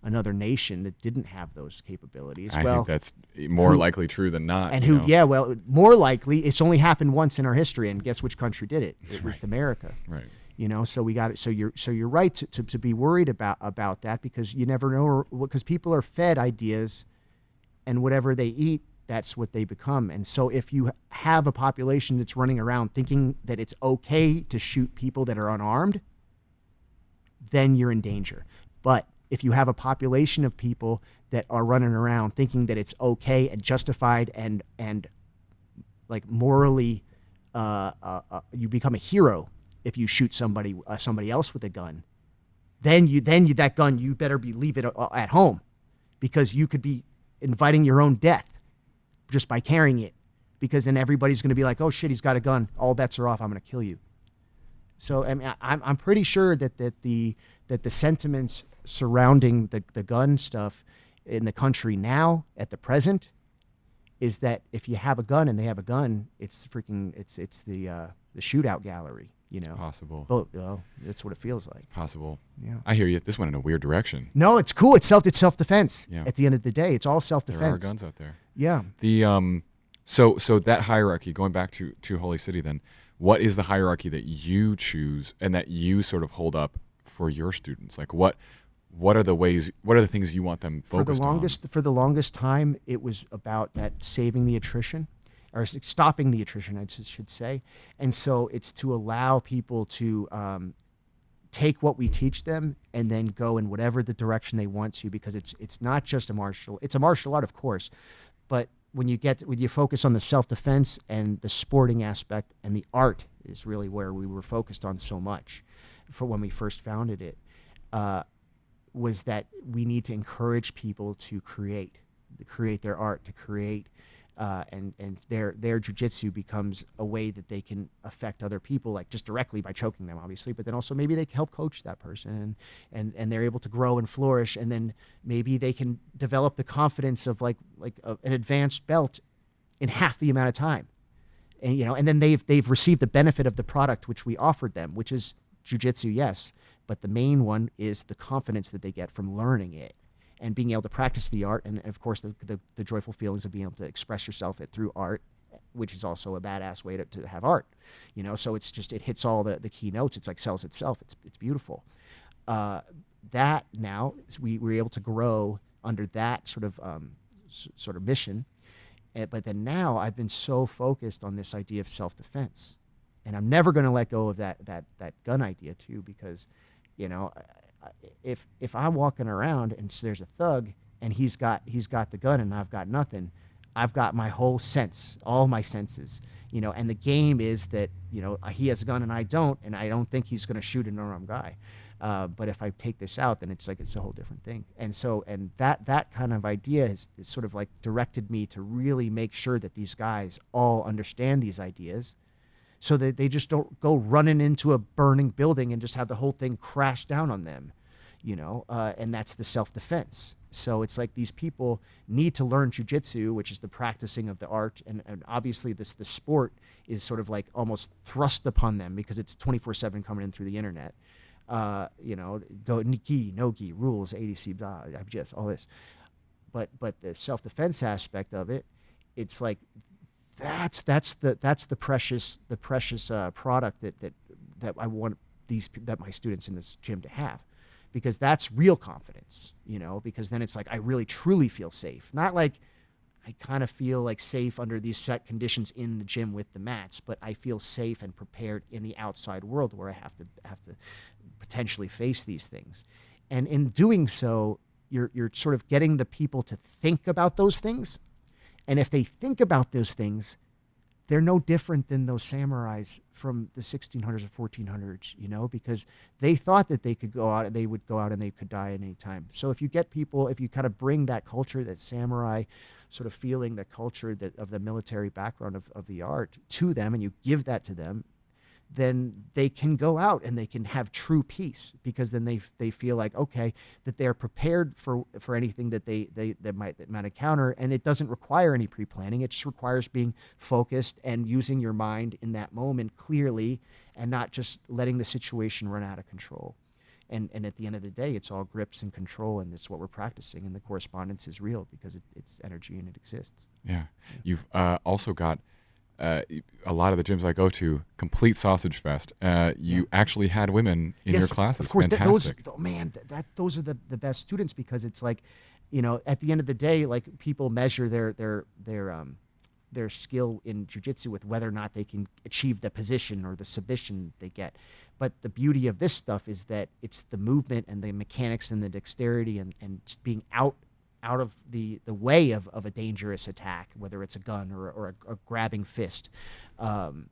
another nation that didn't have those capabilities. I think that's more likely true than not. And more likely, it's only happened once in our history, and guess which country did it? It was America. Right. You know, so we got it. So you're right to be worried about that, because you never know, because people are fed ideas, and whatever they eat, that's what they become. And so if you have a population that's running around thinking that it's okay to shoot people that are unarmed, then you're in danger. But if you have a population of people that are running around thinking that it's okay and justified and like morally, you become a hero if you shoot somebody else with a gun, then that gun, you better leave it at home, because you could be inviting your own death just by carrying it, because then everybody's going to be like, oh shit, he's got a gun, all bets are off, I'm going to kill you. So I mean, I'm pretty sure that the sentiments surrounding the gun stuff in the country now at the present is that if you have a gun and they have a gun, it's the shootout gallery. You know, it's possible. Well, that's what it feels like. It's possible. Yeah, I hear you. This went in a weird direction. No, it's cool. It's self-defense. Yeah. At the end of the day, it's all self-defense. There are guns out there. Yeah. The so that hierarchy, going back to Holy City, then what is the hierarchy that you choose and that you sort of hold up for your students? Like what are the ways? What are the things you want them focused on? For the longest time, it was about that saving the attrition, or stopping the attrition, I should say. And so it's to allow people to take what we teach them and then go in whatever the direction they want to, because it's not just it's a martial art, of course, but when you focus on the self-defense and the sporting aspect, and the art is really where we were focused on so much for when we first founded it, was that we need to encourage people to create their art, to create, and their jiu-jitsu becomes a way that they can affect other people, like just directly by choking them, obviously, but then also maybe they can help coach that person, and they're able to grow and flourish, and then maybe they can develop the confidence of like an advanced belt in half the amount of time, and and then they've received the benefit of the product which we offered them, which is jiu-jitsu, yes, but the main one is the confidence that they get from learning it and being able to practice the art, and of course the joyful feelings of being able to express yourself through art, which is also a badass way to have art, so it's just, it hits all the key notes. It's like sells itself. It's beautiful. That now we were able to grow under that sort of mission. But then now I've been so focused on this idea of self-defense, and I'm never going to let go of that gun idea too, because, if I'm walking around and there's a thug and he's got the gun and I've got nothing, I've got my whole sense, all my senses, and the game is that, he has a gun and I don't think he's going to shoot an unarmed guy. But if I take this out, then it's a whole different thing. And that kind of idea is sort of like directed me to really make sure that these guys all understand these ideas, so that they just don't go running into a burning building and just have the whole thing crash down on them, and that's the self-defense. So it's like these people need to learn jiu-jitsu, which is the practicing of the art. And obviously the sport is sort of like almost thrust upon them because it's 24/7 coming in through the internet. Go gi, no gi, rules, ADC, blah, just all this. But the self-defense aspect of it, it's like that's the precious product that I want my students in this gym to have, because that's real confidence, because then it's like I really truly feel safe, not like I kind of feel like safe under these set conditions in the gym with the mats, but I feel safe and prepared in the outside world where I have to potentially face these things. And in doing so, you're sort of getting the people to think about those things. And if they think about those things, they're no different than those samurais from the 1600s or 1400s, because they thought that they would go out and they could die at any time. So if you kind of bring that culture, that samurai sort of feeling, the culture of the military background of the art to them, and you give that to them, then they can go out and they can have true peace, because then they feel like, okay, that they're prepared for anything that they might encounter, and it doesn't require any pre-planning. It just requires being focused and using your mind in that moment clearly, and not just letting the situation run out of control. And at the end of the day, it's all grips and control, and it's what we're practicing, and the correspondence is real because it's energy and it exists. Yeah. You've also got a lot of the gyms I go to, complete sausage fest. You actually had women in your classes. Of course, fantastic. Those are the best students, because it's like, at the end of the day, like, people measure their skill in jiu-jitsu with whether or not they can achieve the position or the submission they get. But the beauty of this stuff is that it's the movement and the mechanics and the dexterity and being out of the way of a dangerous attack, whether it's a gun or a grabbing fist. And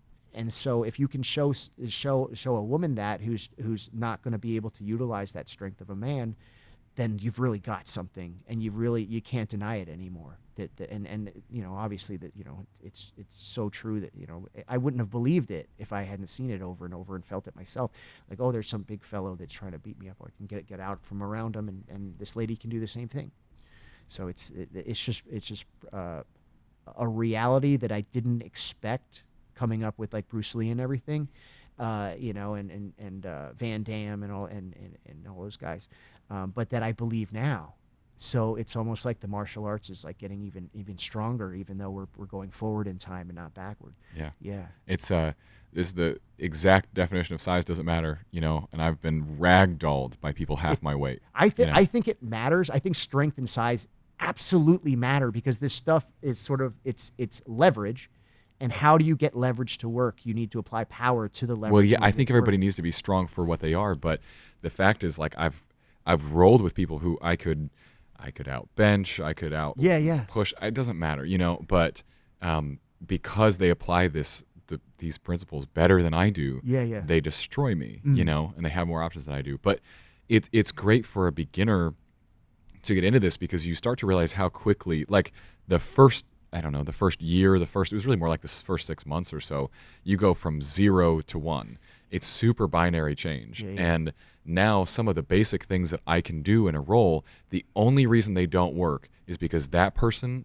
so if you can show a woman that who's not going to be able to utilize that strength of a man, then you've really got something, and you can't deny it anymore. And obviously that, it's so true that, I wouldn't have believed it if I hadn't seen it over and over and felt it myself. Like, oh, there's some big fellow that's trying to beat me up, or I can get out from around him, and this lady can do the same thing. So it's just a reality that I didn't expect, coming up with like Bruce Lee and everything, and Van Damme and all those guys, but that I believe now. So it's almost like the martial arts is like getting even stronger, even though we're going forward in time and not backward. Yeah. It's the exact definition of size doesn't matter, and I've been ragdolled by people half my weight. I think it matters. I think strength and size absolutely matter, because this stuff is sort of it's leverage. And how do you get leverage to work? You need to apply power to the leverage. Well, yeah, I think everybody needs to be strong for what they are, but the fact is, like, I've rolled with people who I could out bench, I could out push. It doesn't matter, but because they apply these principles better than I do, they destroy me, and they have more options than I do. But it's great for a beginner to get into this, because you start to realize how quickly, like, the first year, it was really more like the first 6 months or so, you go from 0 to 1. It's super binary change. And now some of the basic things that I can do in a roll, the only reason they don't work is because that person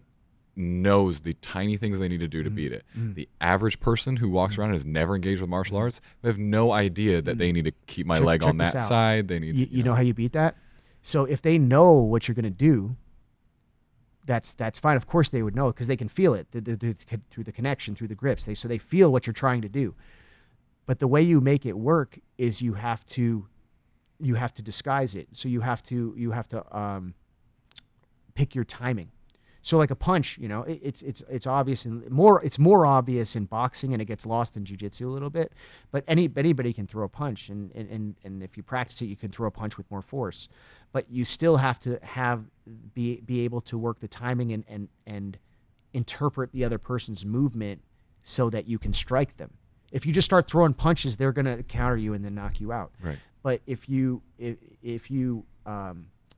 knows the tiny things they need to do to beat it. The average person who walks around and has never engaged with martial arts, they have no idea that they need to keep my leg on that side. They need you know how you beat that? So if they know what you're going to do, that's fine. Of course they would know, because they can feel it through the connection, through the grips. So they feel what you're trying to do. But the way you make it work is you have to you have to disguise it. So you have to pick your timing. So like a punch, it's obvious and it's more obvious in boxing, and it gets lost in jiu-jitsu a little bit. But anybody can throw a punch, and if you practice it, you can throw a punch with more force. But you still have to be able to work the timing and interpret the other person's movement so that you can strike them. If you just start throwing punches, they're gonna counter you and then knock you out. Right. But if you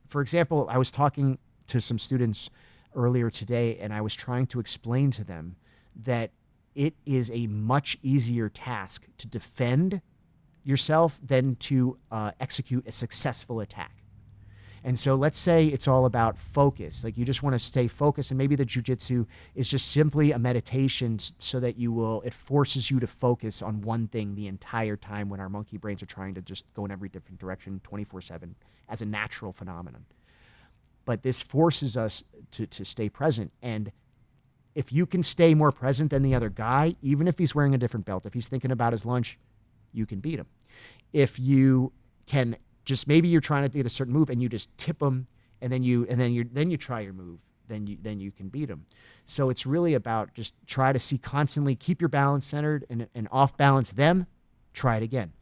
for example, I was talking to some students earlier today, and I was trying to explain to them that it is a much easier task to defend yourself than to execute a successful attack. And so let's say it's all about focus. Like you just want to stay focused, and maybe the jiu-jitsu is just simply a meditation so that it forces you to focus on one thing the entire time when our monkey brains are trying to just go in every different direction 24/7 as a natural phenomenon. But this forces us to stay present. And if you can stay more present than the other guy, even if he's wearing a different belt, if he's thinking about his lunch, you can beat him. If you can maybe you're trying to get a certain move and you just tip him, and then you try your move, then you can beat him. So it's really about just try to constantly keep your balance centered, and off balance them, try it again.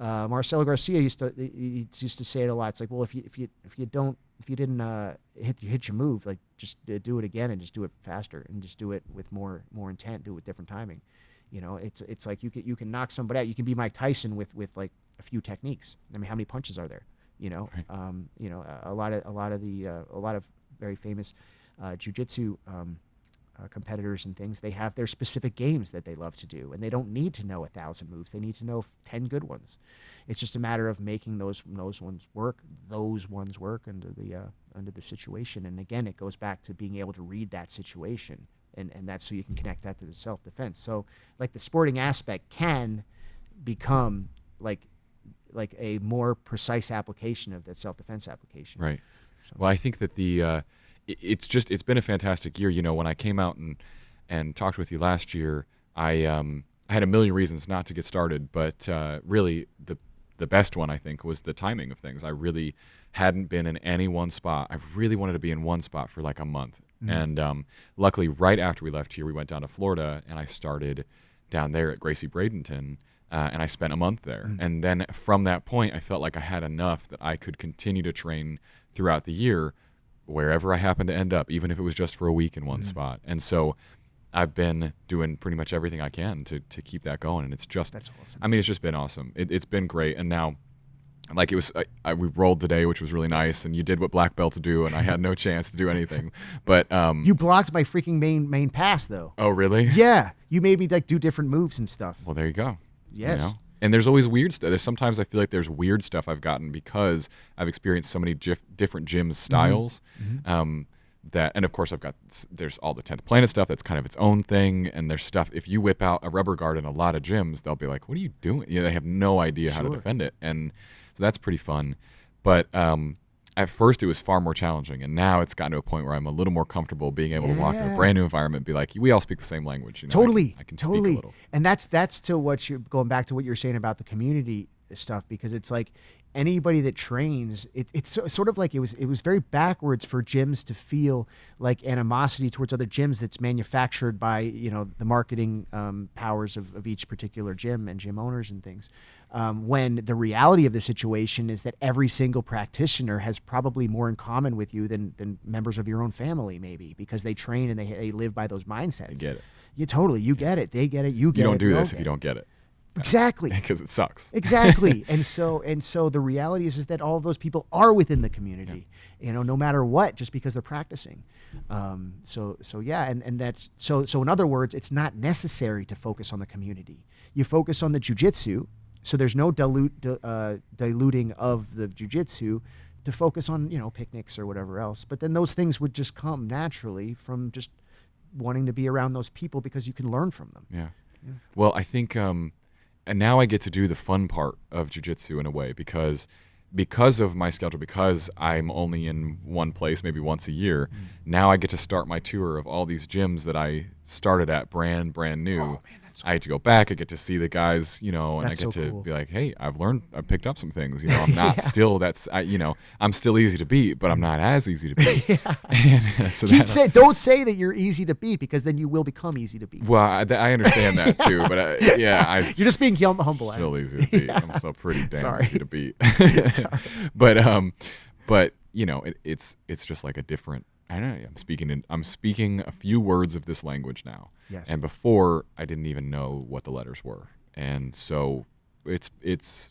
Marcelo Garcia used to say it a lot. It's like, well, if you didn't hit your move, like just do it again and just do it faster and just do it with more intent, do it with different timing. It's like you can knock somebody out. You can be Mike Tyson with like a few techniques. I mean, how many punches are there? Right. A lot of very famous jiu-jitsu competitors and things, they have their specific games that they love to do, and they don't need to know 1,000 moves. They need to know 10 good ones. It's just a matter of making those ones work under the situation. And again, it goes back to being able to read that situation, and that's so you can connect that to the self-defense. So like the sporting aspect can become like a more precise application of that self-defense application. Right. So. Well, I think that it's been a fantastic year. When I came out and talked with you last year, I had a million reasons not to get started, but really the best one, I think, was the timing of things. I really hadn't been in any one spot. I really wanted to be in one spot for like a month. Mm-hmm. And luckily, right after we left here, we went down to Florida, and I started down there at Gracie Bradenton, and I spent a month there. Mm-hmm. And then from that point, I felt like I had enough that I could continue to train throughout the year wherever I happened to end up, even if it was just for a week in one spot. And so I've been doing pretty much everything I can to keep that going. And it's just, that's awesome. I mean, it's just been awesome. It's been great. And now, like it was, we rolled today, which was really nice. And you did what black belts do, and I had no chance to do anything. But you blocked my freaking main pass, though. Oh, really? Yeah, you made me like do different moves and stuff. Well, there you go. Yes. And there's always weird stuff. Sometimes I feel like there's weird stuff I've gotten because I've experienced so many different gym styles. Mm-hmm. And of course there's all the 10th Planet stuff that's kind of its own thing. And there's stuff, if you whip out a rubber guard in a lot of gyms, they'll be like, what are you doing? They have no idea how to defend it. And so that's pretty fun. But at first it was far more challenging. And now it's gotten to a point where I'm a little more comfortable being able to walk in a brand new environment and be like, we all speak the same language. Totally. I can speak a little. And that's to what you're going back to what you're saying about the community stuff, because it's like anybody that trains, it's sort of like it was very backwards for gyms to feel like animosity towards other gyms that's manufactured by the marketing powers of each particular gym and gym owners and things. When the reality of the situation is that every single practitioner has probably more in common with you than members of your own family, maybe, because they train and they live by those mindsets. They get it. You totally. You get it. They get it. You get it. You don't do this if you don't get it. Exactly. Because it sucks. Exactly. And so the reality is that all of those people are within the community, no matter what, just because they're practicing. So that's so in other words, it's not necessary to focus on the community. You focus on the jiu-jitsu, so there's no diluting of the jiu-jitsu to focus on, picnics or whatever else. But then those things would just come naturally from just wanting to be around those people because you can learn from them. Yeah. Well, I think and now I get to do the fun part of jiu-jitsu in a way because of my schedule, because I'm only in one place maybe once a year. Now I get to start my tour of all these gyms that I started at brand new. Oh, man, I get to go back. I get to see the guys, and That's I get so to cool. be like, hey, I've picked up some things. I'm not still, I'm still easy to beat, but I'm not as easy to beat. And so Don't say that you're easy to beat, because then you will become easy to beat. well, I understand that too, but You're just being humble. still easy to beat. I'm still pretty damn easy to beat. But it's just like a different. I don't know. I'm speaking a few words of this language now. Yes. And before I didn't even know what the letters were. And so it's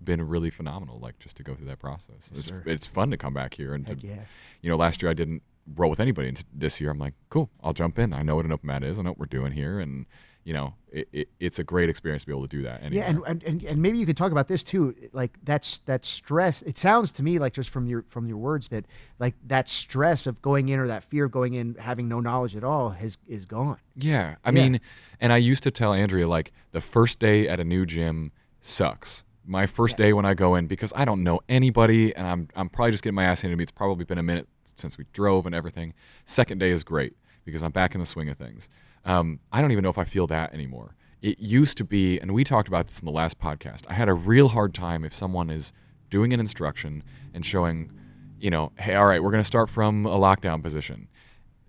been really phenomenal, like just to go through that process. Yes, It's fun to come back here and Heck yeah. Last year I didn't roll with anybody, and this year I'm like, cool, I'll jump in. I know what an open mat is. I know what we're doing here, and it's a great experience to be able to do that. Anywhere. Yeah, and maybe you could talk about this too. Like that stress. It sounds to me like, just from your words, that like that stress of going in, or that fear of going in, having no knowledge at all, is gone. Yeah, I mean, and I used to tell Andrea, like, the first day at a new gym sucks. My first day when I go in, because I don't know anybody, and I'm probably just getting my ass handed to me. It's probably been a minute since we drove and everything. Second day is great because I'm back in the swing of things. I don't even know if I feel that anymore. It used to be, and we talked about this in the last podcast, I had a real hard time if someone is doing an instruction and showing, hey, all right, we're going to start from a lockdown position.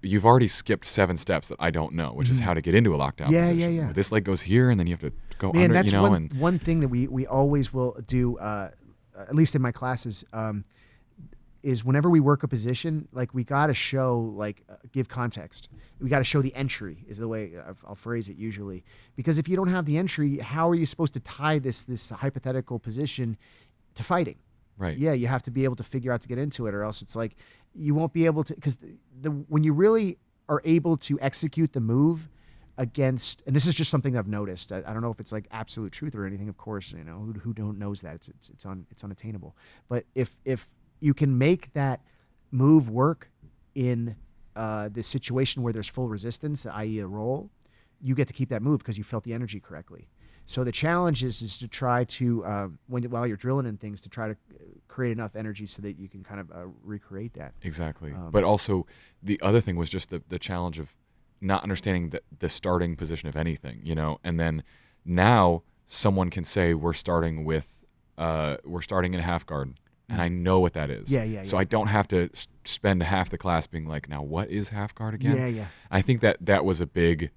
You've already skipped 7 steps that I don't know, which is how to get into a lockdown position. Yeah. This leg goes here, and then you have to go Man, under, that's one thing that we always will do, at least in my classes, is whenever we work a position, like, we got to show, like, give context. We got to show the entry, is the way I'll phrase it usually. Because if you don't have the entry, how are you supposed to tie this hypothetical position to fighting? Right. Yeah, you have to be able to figure out to get into it, or else it's like you won't be able to, because when you really are able to execute the move against, and this is just something I've noticed. I don't know if it's like absolute truth or anything. Of course, who don't knows that it's unattainable. But if you can make that move work in the situation where there's full resistance, i.e. a roll, you get to keep that move because you felt the energy correctly. So the challenge is to try to, while you're drilling and things, to try to create enough energy so that you can kind of recreate that. Exactly. But also the other thing was just the challenge of not understanding the starting position of anything, and then now someone can say we're starting in a half guard. And I know what that is. Yeah. So I don't have to spend half the class being like, now what is half guard again? Yeah. I think that was a big,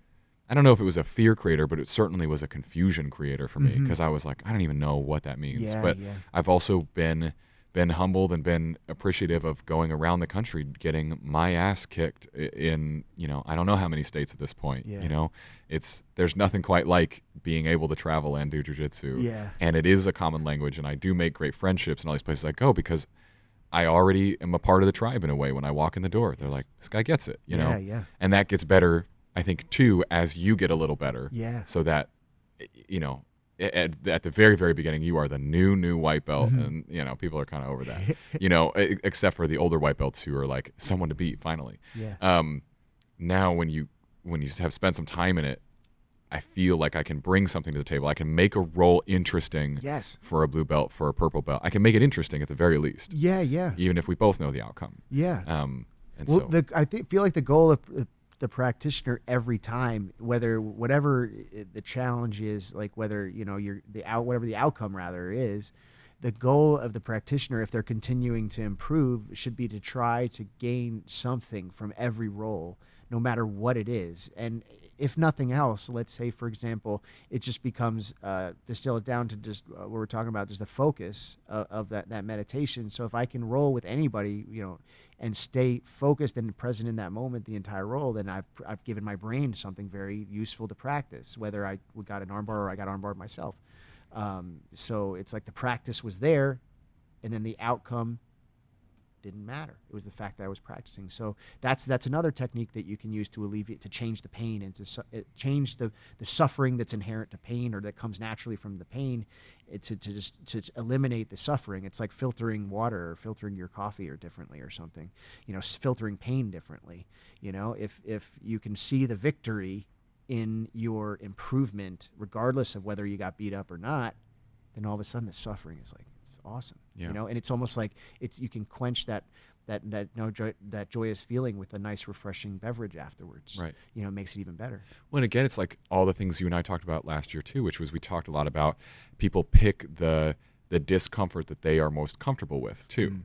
I don't know if it was a fear creator, but it certainly was a confusion creator for me, because I was like, I don't even know what that means. But I've also been humbled and been appreciative of going around the country, getting my ass kicked in, I don't know how many states at this point. Yeah. There's nothing quite like being able to travel and do jiu-jitsu. Yeah. And it is a common language, and I do make great friendships in all these places I go, because I already am a part of the tribe in a way. When I walk in the door, they're like, this guy gets it, Yeah. And that gets better, I think, too, as you get a little better. Yeah. So that, at the very, very beginning, you are the new white belt, and people are kind of over that, except for the older white belts who are like someone to beat finally. Yeah. Now when you have spent some time in it, I feel like I can bring something to the table. I can make a role interesting. Yes. For a blue belt, for a purple belt. I can make it interesting at the very least. Yeah. Even if we both know the outcome. Yeah. And well, so I feel like the goal of the practitioner every time, whatever the challenge is, like whether whatever the outcome rather is, the goal of the practitioner, if they're continuing to improve, should be to try to gain something from every roll, no matter what it is. And if nothing else, let's say, for example, it just becomes distill it down to just what we're talking about, just the focus of that meditation. So if I can roll with anybody, and stay focused and present in that moment the entire roll, then I've given my brain something very useful to practice, whether I got an armbar or I got armbarred myself. So it's like the practice was there, and then the outcome didn't matter. It was the fact that I was practicing. So that's another technique that you can use to alleviate, to change the pain and to change the suffering that's inherent to pain, or that comes naturally from the pain, to eliminate the suffering. It's like filtering water or filtering your coffee or differently or something, filtering pain differently. If you can see the victory in your improvement, regardless of whether you got beat up or not, then all of a sudden the suffering is like, awesome. Yeah. And it's almost like you can quench that that joyous feeling with a nice refreshing beverage afterwards. Right. Makes it even better. Well, and again, it's like all the things you and I talked about last year too, which was we talked a lot about people pick the discomfort that they are most comfortable with too.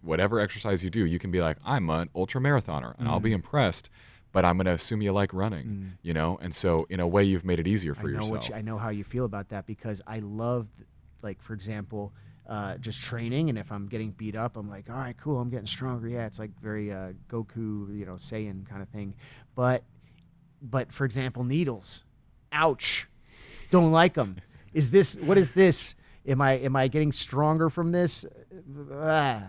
Whatever exercise you do, you can be like, I'm an ultra marathoner and I'll be impressed, but I'm going to assume you like running, and so in a way you've made it easier for yourself. I know how you feel about that, because I love, like, for example, just training, and if I'm getting beat up, I'm like, all right, cool, I'm getting stronger. Yeah, it's like very Goku, Saiyan kind of thing. But for example, needles, ouch, don't like them. What is this? Am I getting stronger from this? Right.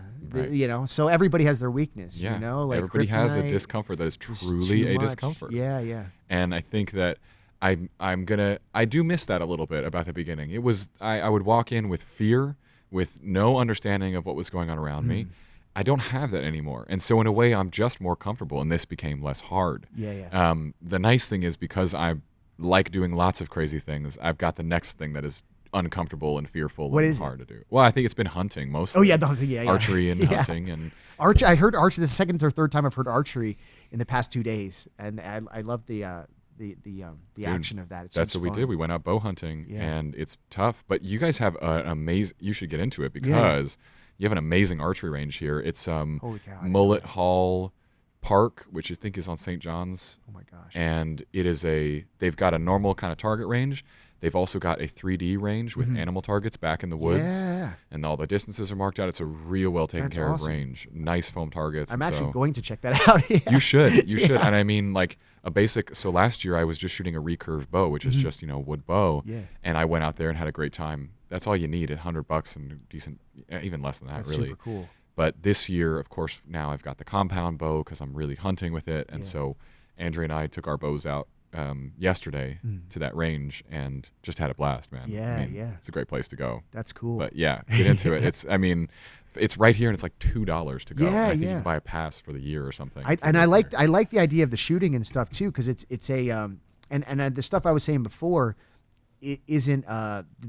So everybody has their weakness. Yeah. Like everybody has a discomfort that is truly a discomfort. Yeah. And I think that I do miss that a little bit about the beginning. It was I would walk in with fear, with no understanding of what was going on around me. I don't have that anymore. And so in a way I'm just more comfortable, and this became less hard. Yeah. The nice thing is, because I like doing lots of crazy things, I've got the next thing that is uncomfortable and fearful and hard to do. Well, I think it's been hunting mostly. Oh yeah, the hunting, yeah. Archery and hunting and archery. I heard archery. This is the second or third time I've heard archery in the past 2 days, and I love the action of that. That's what we did. We went out bow hunting, and it's tough. But you guys have an amazing. You should get into it, because you have an amazing archery range here. It's Holy cow, Mullet Hall Park, which I think is on St. John's. Oh my gosh! And it is they've got a normal kind of target range. They've also got a 3D range with animal targets back in the woods, and all the distances are marked out. It's a real well taken care of range. Nice foam targets. I'm actually going to check that out. You should. And I mean, like a basic. So last year I was just shooting a recurve bow, which is just wood bow, and I went out there and had a great time. That's all you need. $100 and decent, even less than that. That's really super cool. But this year, of course, now I've got the compound bow because I'm really hunting with it, and so Andrea and I took our bows out yesterday to that range and just had a blast, man. It's a great place to go. That's cool. But get into it. It's right here, and it's like $2 to go. And I think you can buy a pass for the year or something. I like the idea of the shooting and stuff too, because it's a and the stuff I was saying before, it isn't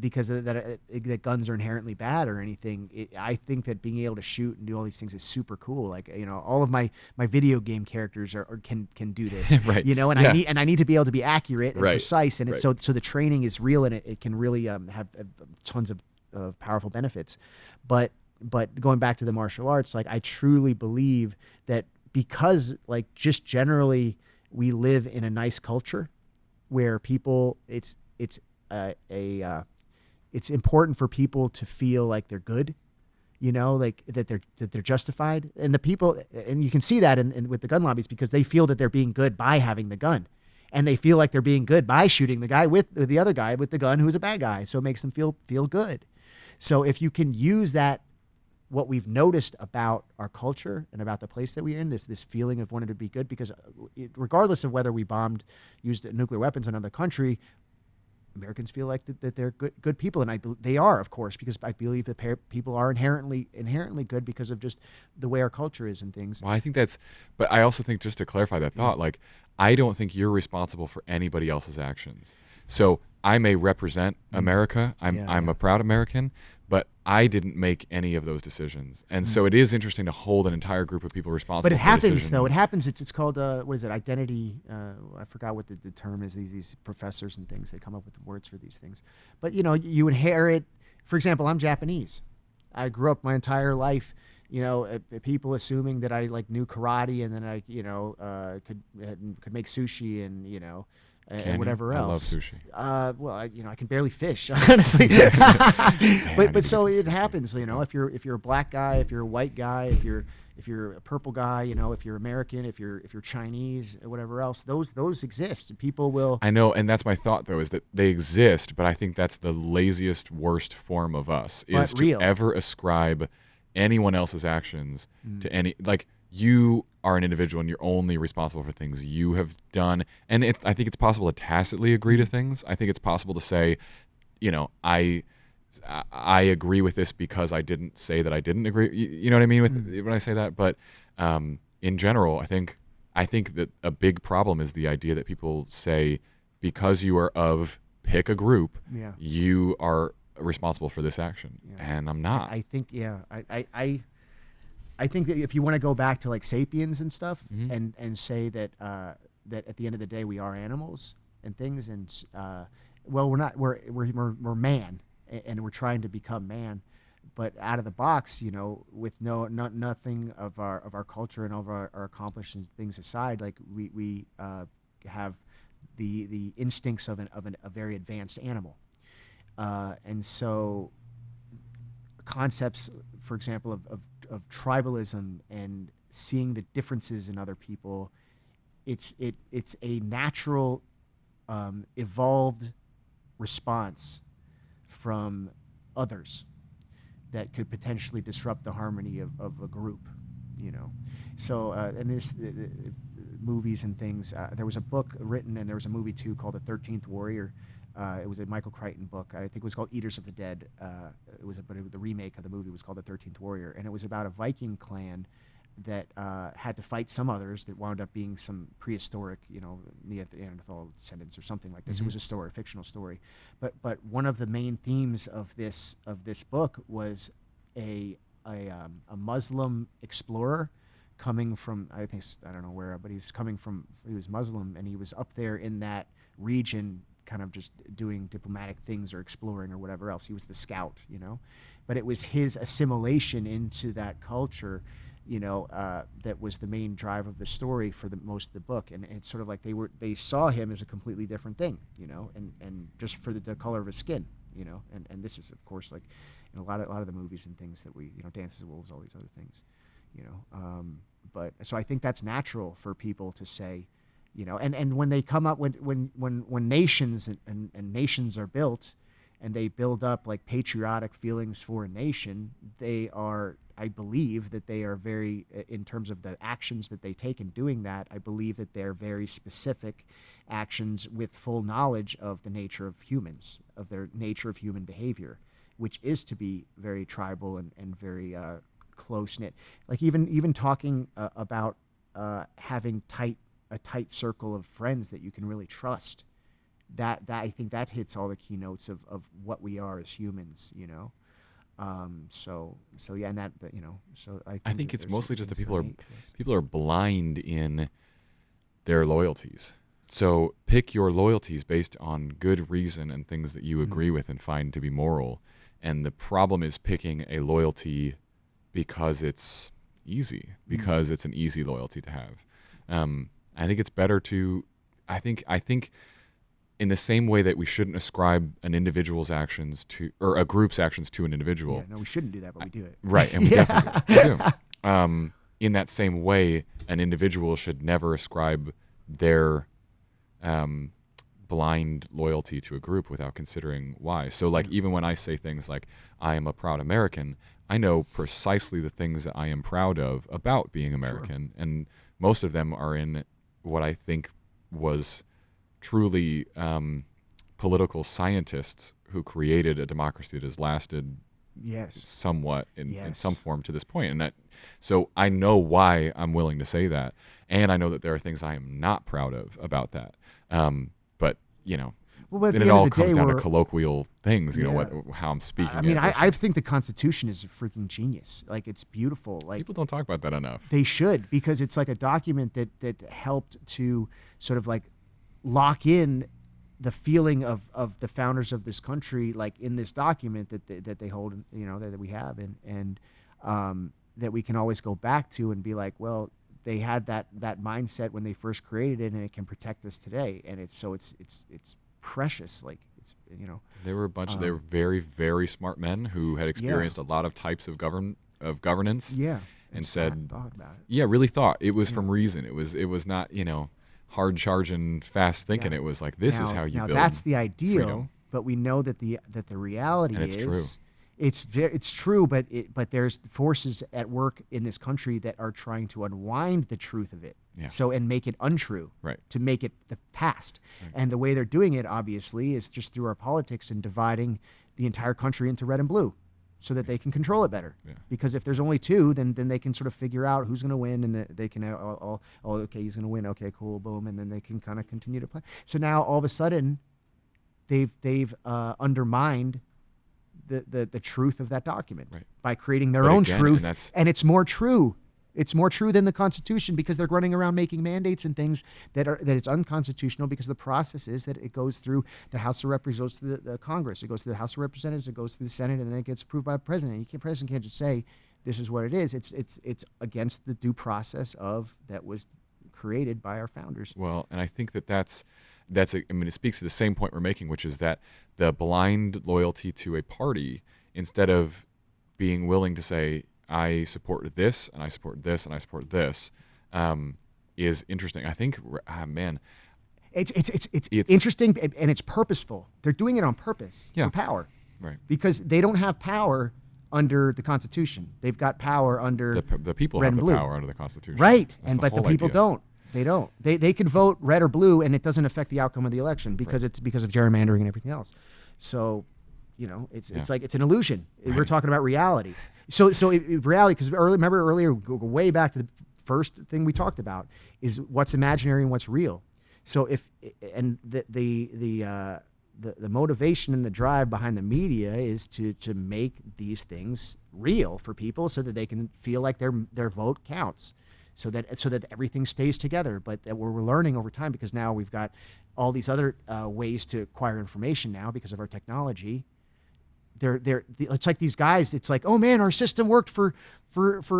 because that guns are inherently bad or anything. I think that being able to shoot and do all these things is super cool. Like, all of my video game characters can do this. Right. And I need to be able to be accurate and precise. And so the training is real, and it can really have tons of powerful benefits. But going back to the martial arts, like, I truly believe that, because, like, just generally we live in a nice culture where people it's important for people to feel like they're good, like that they're justified, and the people, and you can see that in with the gun lobbies, because they feel that they're being good by having the gun, and they feel like they're being good by shooting the guy with the other guy with the gun who's a bad guy, so it makes them feel good. So if you can use that, what we've noticed about our culture and about the place that we're in, this feeling of wanting to be good, because regardless of whether we used nuclear weapons in another country, Americans feel like that they're good people, and they are, of course, because I believe that people are inherently good because of just the way our culture is and things. Well, I think but I also think, just to clarify that thought, like, I don't think you're responsible for anybody else's actions. So I may represent America. I'm a proud American, but I didn't make any of those decisions. And so it is interesting to hold an entire group of people responsible. But it happens, though. It happens. It's called, what is it, identity? I forgot what the term is. These professors and things, they come up with words for these things. But, you inherit, for example, I'm Japanese. I grew up my entire life, people assuming that I, like, knew karate, and then I, could make sushi and, and whatever else. I love sushi. Well, I can barely fish, honestly. but so it happens, if you're a black guy, if you're a white guy, if you're a purple guy, if you're American, if you're Chinese, whatever else, those exist. People will. I know, and that's my thought, though, is that they exist, but I think that's the laziest, worst form of us, is to ever ascribe anyone else's actions to any, like, you are an individual and you're only responsible for things you have done. And I think it's possible to tacitly agree to things. I think it's possible to say, I agree with this because I didn't say that I didn't agree. You know what I mean when I say that? But in general, I think that a big problem is the idea that people say, because you are of pick a group, you are responsible for this action. And I'm not. I think, I think that if you want to go back to like Sapiens and stuff, Mm-hmm. and say that that at the end of the day we are animals and things, and well, we're not. We're man, and we're trying to become man, but out of the box, with nothing of our culture and of our accomplishments things aside, like we have the instincts of a very advanced animal, and so concepts, for example, of tribalism and seeing the differences in other people, it's a natural, evolved response from others that could potentially disrupt the harmony of a group, So, and movies and things. There was a book written, and there was a movie too called The 13th Warrior. It was a Michael Crichton book. I think it was called Eaters of the Dead. But the remake of the movie was called The 13th Warrior, and it was about a Viking clan that had to fight some others that wound up being some prehistoric, Neanderthal descendants or something like this. It was a story, a fictional story. But one of the main themes of this book was a Muslim explorer coming from, I don't know where, but he was Muslim, and he was up there in that region kind of just doing diplomatic things or exploring or whatever else. He was the scout, but it was his assimilation into that culture, that was the main drive of the story for the most of the book. And it's sort of like they saw him as a completely different thing, and just for the color of his skin, and this is of course like in a lot of the movies and things that we, Dances with Wolves, all these other things, but so I think that's natural for people to say, and when they come up, when nations and nations are built, and they build up like patriotic feelings for a nation, I believe that they are very, in terms of the actions that they take in doing that, I believe that they're very specific actions with full knowledge of the nature of humans, of their nature of human behavior, which is to be very tribal and very close-knit. Like even talking about having a tight circle of friends that you can really trust. That I think that hits all the keynotes of what we are as humans, So yeah, and so I think it's mostly just that people are blind in their loyalties. So pick your loyalties based on good reason and things that you agree with and find to be moral. And the problem is picking a loyalty because it's easy, because it's an easy loyalty to have. I think it's better to, I think in the same way that we shouldn't ascribe an individual's actions to, or a group's actions to an individual. Yeah, no, we shouldn't do that, but we do it. Right, and we definitely do. In that same way, an individual should never ascribe their blind loyalty to a group without considering why. So like even when I say things like, I am a proud American, I know precisely the things that I am proud of about being American, and most of them are in what I think was truly political scientists who created a democracy that has lasted somewhat in some form to this point. And so I know why I'm willing to say that, and I know that there are things I am not proud of about that. But then it all comes down to colloquial things, how I'm speaking. I mean, I think the Constitution is a freaking genius. Like, it's beautiful. Like, people don't talk about that enough. They should, because it's like a document that helped to sort of like lock in the feeling of the founders of this country, like in this document that they hold, that we have, and that we can always go back to and be like, well, they had that mindset when they first created it, and it can protect us today. And it's precious. Like, it's They were they were very, very smart men who had experienced a lot of types of governance. Yeah, and said, thought about it. Yeah, really thought it was from reason. It was not hard charging, fast thinking. It was like, this is how you build. Now that's the ideal, freedom. But we know that the reality and it's is true. It's true, but there's forces at work in this country that are trying to unwind the truth of it. Yeah. So, and make it untrue. Right. To make it the past. Right. And the way they're doing it, obviously, is just through our politics and dividing the entire country into red and blue, so that they can control it better. Yeah. Because if there's only two, then they can sort of figure out who's going to win, and they can okay, he's going to win. Okay, cool, boom, and then they can kind of continue to play. So now all of a sudden, they've undermined the truth of that document Right. by creating their But own again, truth, and and it's more true. It's more true than the Constitution because they're running around making mandates and things that it's unconstitutional because the process is that it goes through the House of Representatives, goes to the Congress, it goes to the House of Representatives, it goes to the Senate, and then it gets approved by the president. President can't just say this is what it is. It's against the due process that was created by our founders. Well, and I think that's I mean, it speaks to the same point we're making, which is that the blind loyalty to a party, instead of being willing to say, I support this, and I support this, and I support this, is interesting. I think, man, it's interesting and it's purposeful. They're doing it on purpose for power, right? Because they don't have power under the Constitution. They've got power under the people red have and the blue. power under the Constitution, right? That's But the whole people idea. don't. They don't. They can vote red or blue, and it doesn't affect the outcome of the election because it's because of gerrymandering and everything else. So, it's like it's an illusion. Right. We're talking about reality. So reality, because remember earlier, go way back to the first thing we talked about is what's imaginary and what's real. So the motivation and the drive behind the media is to make these things real for people so that they can feel like their vote counts. So that everything stays together, but that we're learning over time because now we've got all these other ways to acquire information now because of our technology. It's like these guys. It's like, oh man, our system worked for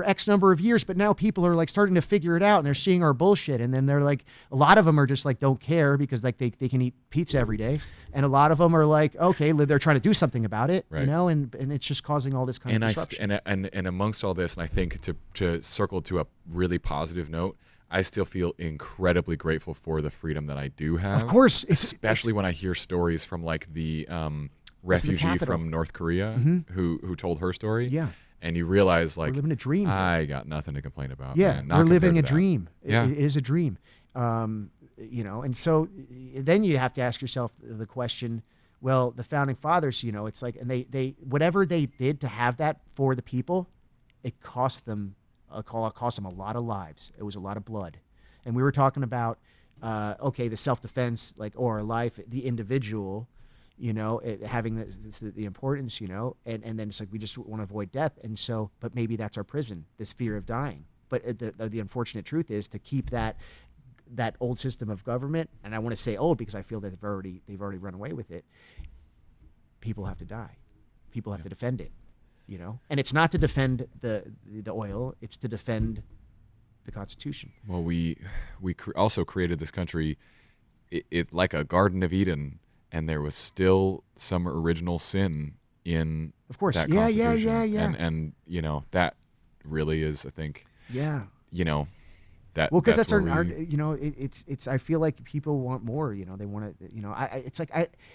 X number of years, but now people are like starting to figure it out and they're seeing our bullshit. And then they're like, a lot of them are just like don't care because like they can eat pizza every day, and a lot of them are like, okay, they're trying to do something about it, right. and it's just causing all this kind of disruption. And amongst all this, and I think to circle to a really positive note, I still feel incredibly grateful for the freedom that I do have. Of course, especially when I hear stories from like the refugee from North Korea who told her story. Yeah. And you realize like we're living a dream. I got nothing to complain about. Yeah, man, we're living a dream. Yeah. It is a dream. And so then you have to ask yourself the question, well, the founding fathers, it's like, and they whatever they did to have that for the people, it cost them a lot of lives. It was a lot of blood. And we were talking about, the self-defense, like, or life, the individual, having the importance, and then it's like we just want to avoid death. And so, but maybe that's our prison, this fear of dying. But the unfortunate truth is to keep that old system of government, and I want to say old because I feel that they've already run away with it. People have to die. People have to defend it, And it's not to defend the oil; it's to defend the Constitution. Well, we also created this country, it like a Garden of Eden. And there was still some original sin in of course. that Yeah. Constitution. And that really is, I think. Yeah. That. Well, because that's where our it's. I feel like people want more. They want to. It's like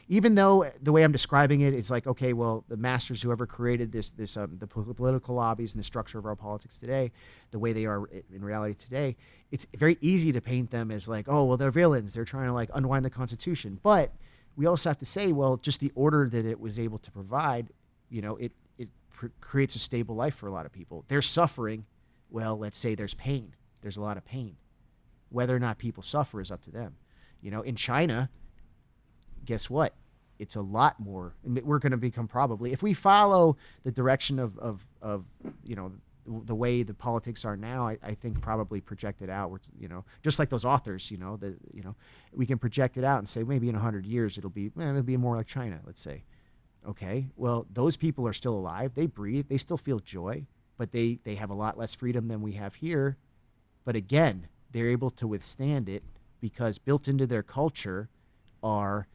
even though the way I'm describing it, it's like okay, well, the masters, whoever created the political lobbies and the structure of our politics today, the way they are in reality today, it's very easy to paint them as like, oh, well, they're villains. They're trying to like unwind the Constitution, but we also have to say, well, just the order that it was able to provide, it creates a stable life for a lot of people. They're suffering. Well, let's say there's pain. There's a lot of pain. Whether or not people suffer is up to them. In China, guess what? It's a lot more. We're going to become probably, if we follow the direction of the way the politics are now, I think probably project it out. Just like those authors, we can project it out and say maybe in 100 years it'll be more like China, let's say. Okay, well, those people are still alive. They breathe. They still feel joy, but they have a lot less freedom than we have here. But again, they're able to withstand it because built into their culture are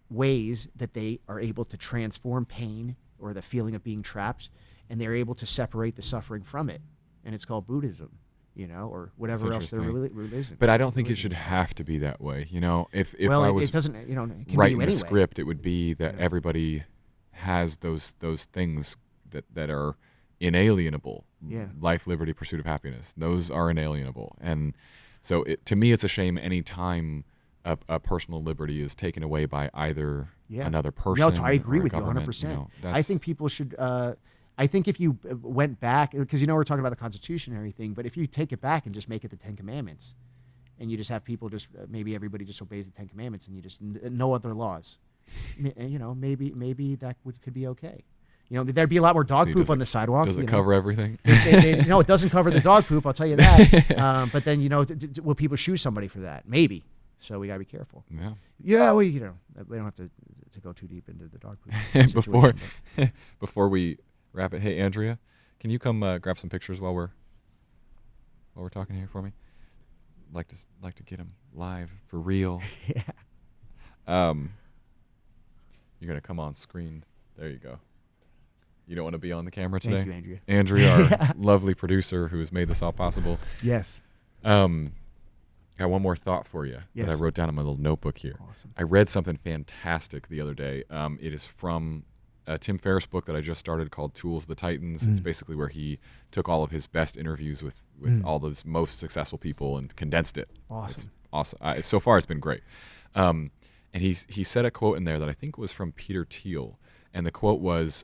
ways that they are able to transform pain or the feeling of being trapped, and they're able to separate the suffering from it. And it's called Buddhism, or whatever else they're religion. But I don't think it should have to be that way. If well, I was it doesn't, it can writing be anyway. a script, it would be that everybody has those things that are inalienable. Yeah. Life, liberty, pursuit of happiness. Those are inalienable. And so to me, it's a shame any time a personal liberty is taken away by either another person. No, I agree with you government, 100%. I think people should. I think if you went back, because we're talking about the Constitution and everything, but if you take it back and just make it the Ten Commandments, and you just have people maybe everybody just obeys the Ten Commandments, and you just no other laws, maybe that could be okay. There'd be a lot more dog poop on the sidewalk. Does it cover everything? No, it doesn't cover the dog poop. I'll tell you that. But then, will people shoe somebody for that? Maybe. So we gotta be careful. Yeah. Yeah. We don't have to go too deep into the dog poop. Before we wrap it, hey Andrea, can you come grab some pictures while we're talking here for me? Like to get them live for real. Yeah. You're gonna come on screen. There you go. You don't want to be on the camera today? Thank you, Andrea. Andrea, our lovely producer who has made this all possible. Yes. Got one more thought for you that I Yes. wrote down in my little notebook here. Awesome. I read something fantastic the other day. It is from a Tim Ferriss book that I just started called Tools of the Titans. It's basically where he took all of his best interviews with all those most successful people and condensed it. Awesome. It's awesome. So far, it's been great. And he said a quote in there that I think was from Peter Thiel. And the quote was,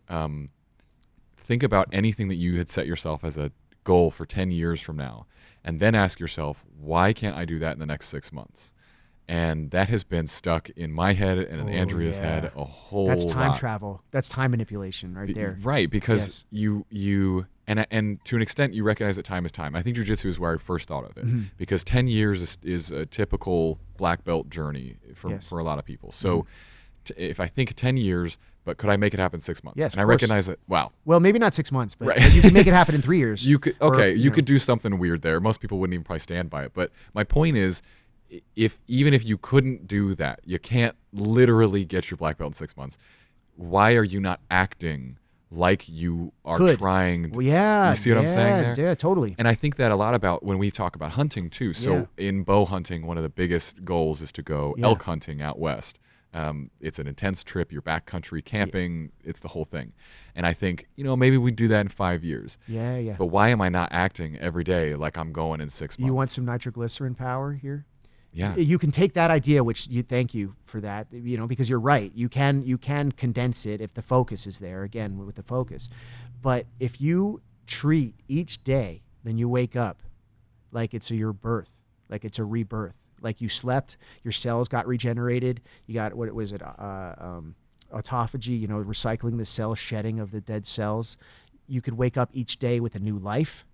think about anything that you had set yourself as a goal for 10 years from now, and then ask yourself, why can't I do that in the next 6 months? And that has been stuck in my head and in Andrea's head a whole lot. That's time travel. That's time manipulation right there. Right, because you and to an extent you recognize that time is time. I think jiu-jitsu is where I first thought of it because 10 years is a typical black belt journey for a lot of people. So if I think 10 years, but could I make it happen 6 months? Yes, and I of course. recognize that. Wow. Well, maybe not 6 months, but, Right. but you can make it happen in 3 years. You could you could do something weird there. Most people wouldn't even probably stand by it. But my point is, even if you couldn't do that, you can't literally get your black belt in 6 months. Why are you not acting like you are trying? Well, yeah. You see what I'm saying there? Yeah, totally. And I think that a lot about when we talk about hunting too. So in bow hunting, one of the biggest goals is to go elk hunting out west. It's an intense trip. You're backcountry camping. It's the whole thing. And I think, maybe we do that in 5 years. Yeah, yeah. But why am I not acting every day like I'm going in 6 months? You want some nitroglycerin power here? Yeah. You can take that idea, which thank you for that, because you're right. You can condense it if the focus is there, again, with the focus. But if you treat each day, then you wake up like it's your birth, like it's a rebirth. Like you slept, your cells got regenerated. You got, what was it, autophagy, recycling the cell shedding of the dead cells. You could wake up each day with a new life.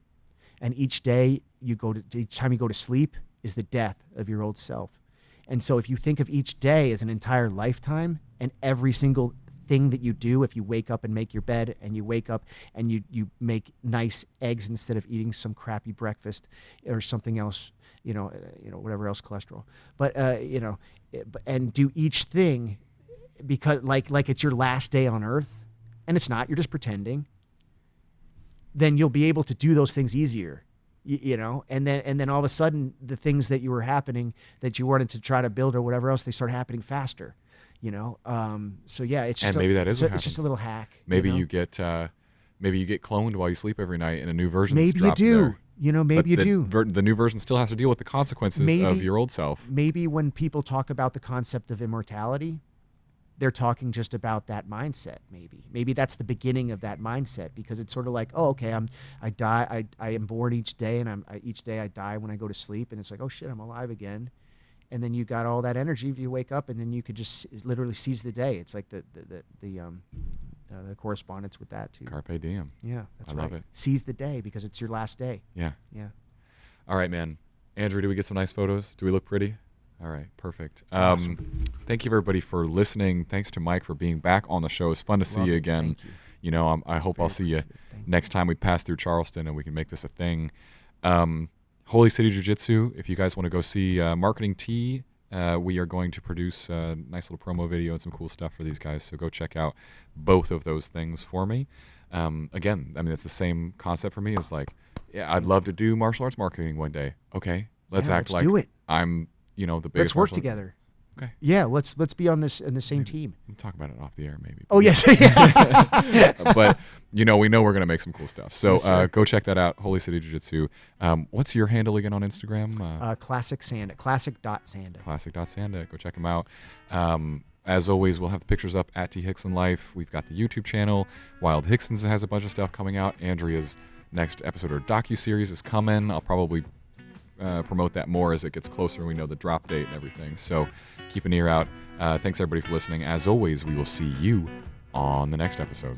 And each time you go to sleep is the death of your old self. And so if you think of each day as an entire lifetime, and every single thing that you do, if you wake up and make your bed, and you wake up and you make nice eggs instead of eating some crappy breakfast or something else, whatever else, cholesterol, but and do each thing because like it's your last day on earth, and it's not, you're just pretending, then you'll be able to do those things easier. And then all of a sudden the things that you were happening that you wanted to try to build or whatever else, they start happening faster, so yeah, it's just maybe that is what it's just a little hack. Maybe you get cloned while you sleep every night and a new version. Maybe you do. Maybe the new version still has to deal with the consequences of your old self. Maybe when people talk about the concept of immortality, they're talking just about that mindset. Maybe that's the beginning of that mindset, because it's sort of like, oh, okay, I die, I am born each day, and each day I die when I go to sleep, and it's like, oh shit, I'm alive again. And then you got all that energy, you wake up, and then you could just literally seize the day. It's like the correspondence with that too. Carpe diem. Yeah, that's right. I love it. Seize the day because it's your last day. Yeah. Yeah. All right, man. Andrew, do we get some nice photos? Do we look pretty? All right, perfect. Awesome. Thank you, everybody, for listening. Thanks to Mike for being back on the show. It's fun to see you again. Thank you. I hope I'll see you next time we pass through Charleston and we can make this a thing. Holy City Jiu-Jitsu, if you guys want to go see Marketing Tea, we are going to produce a nice little promo video and some cool stuff for these guys. So go check out both of those things for me. Again, it's the same concept for me. It's like, yeah, I'd love to do martial arts marketing one day. Okay, let's do it. I'm the biggest. Let's work together. Okay. Yeah, let's be on this in the same team. We'll talk about it off the air, maybe. Oh yes. But we know we're gonna make some cool stuff. So Yes, go check that out. Holy City Jiu-Jitsu. What's your handle again on Instagram? Classic Sanda. Classic.Sanda. Classic.Sanda. Go check them out. As always, we'll have the pictures up at T Hickson Life. We've got the YouTube channel. Wild Hicksons has a bunch of stuff coming out. Andrea's next episode or docu-series is coming. I'll probably promote that more as it gets closer and we know the drop date and everything. So keep an ear out. Thanks everybody for listening. As always, we will see you on the next episode.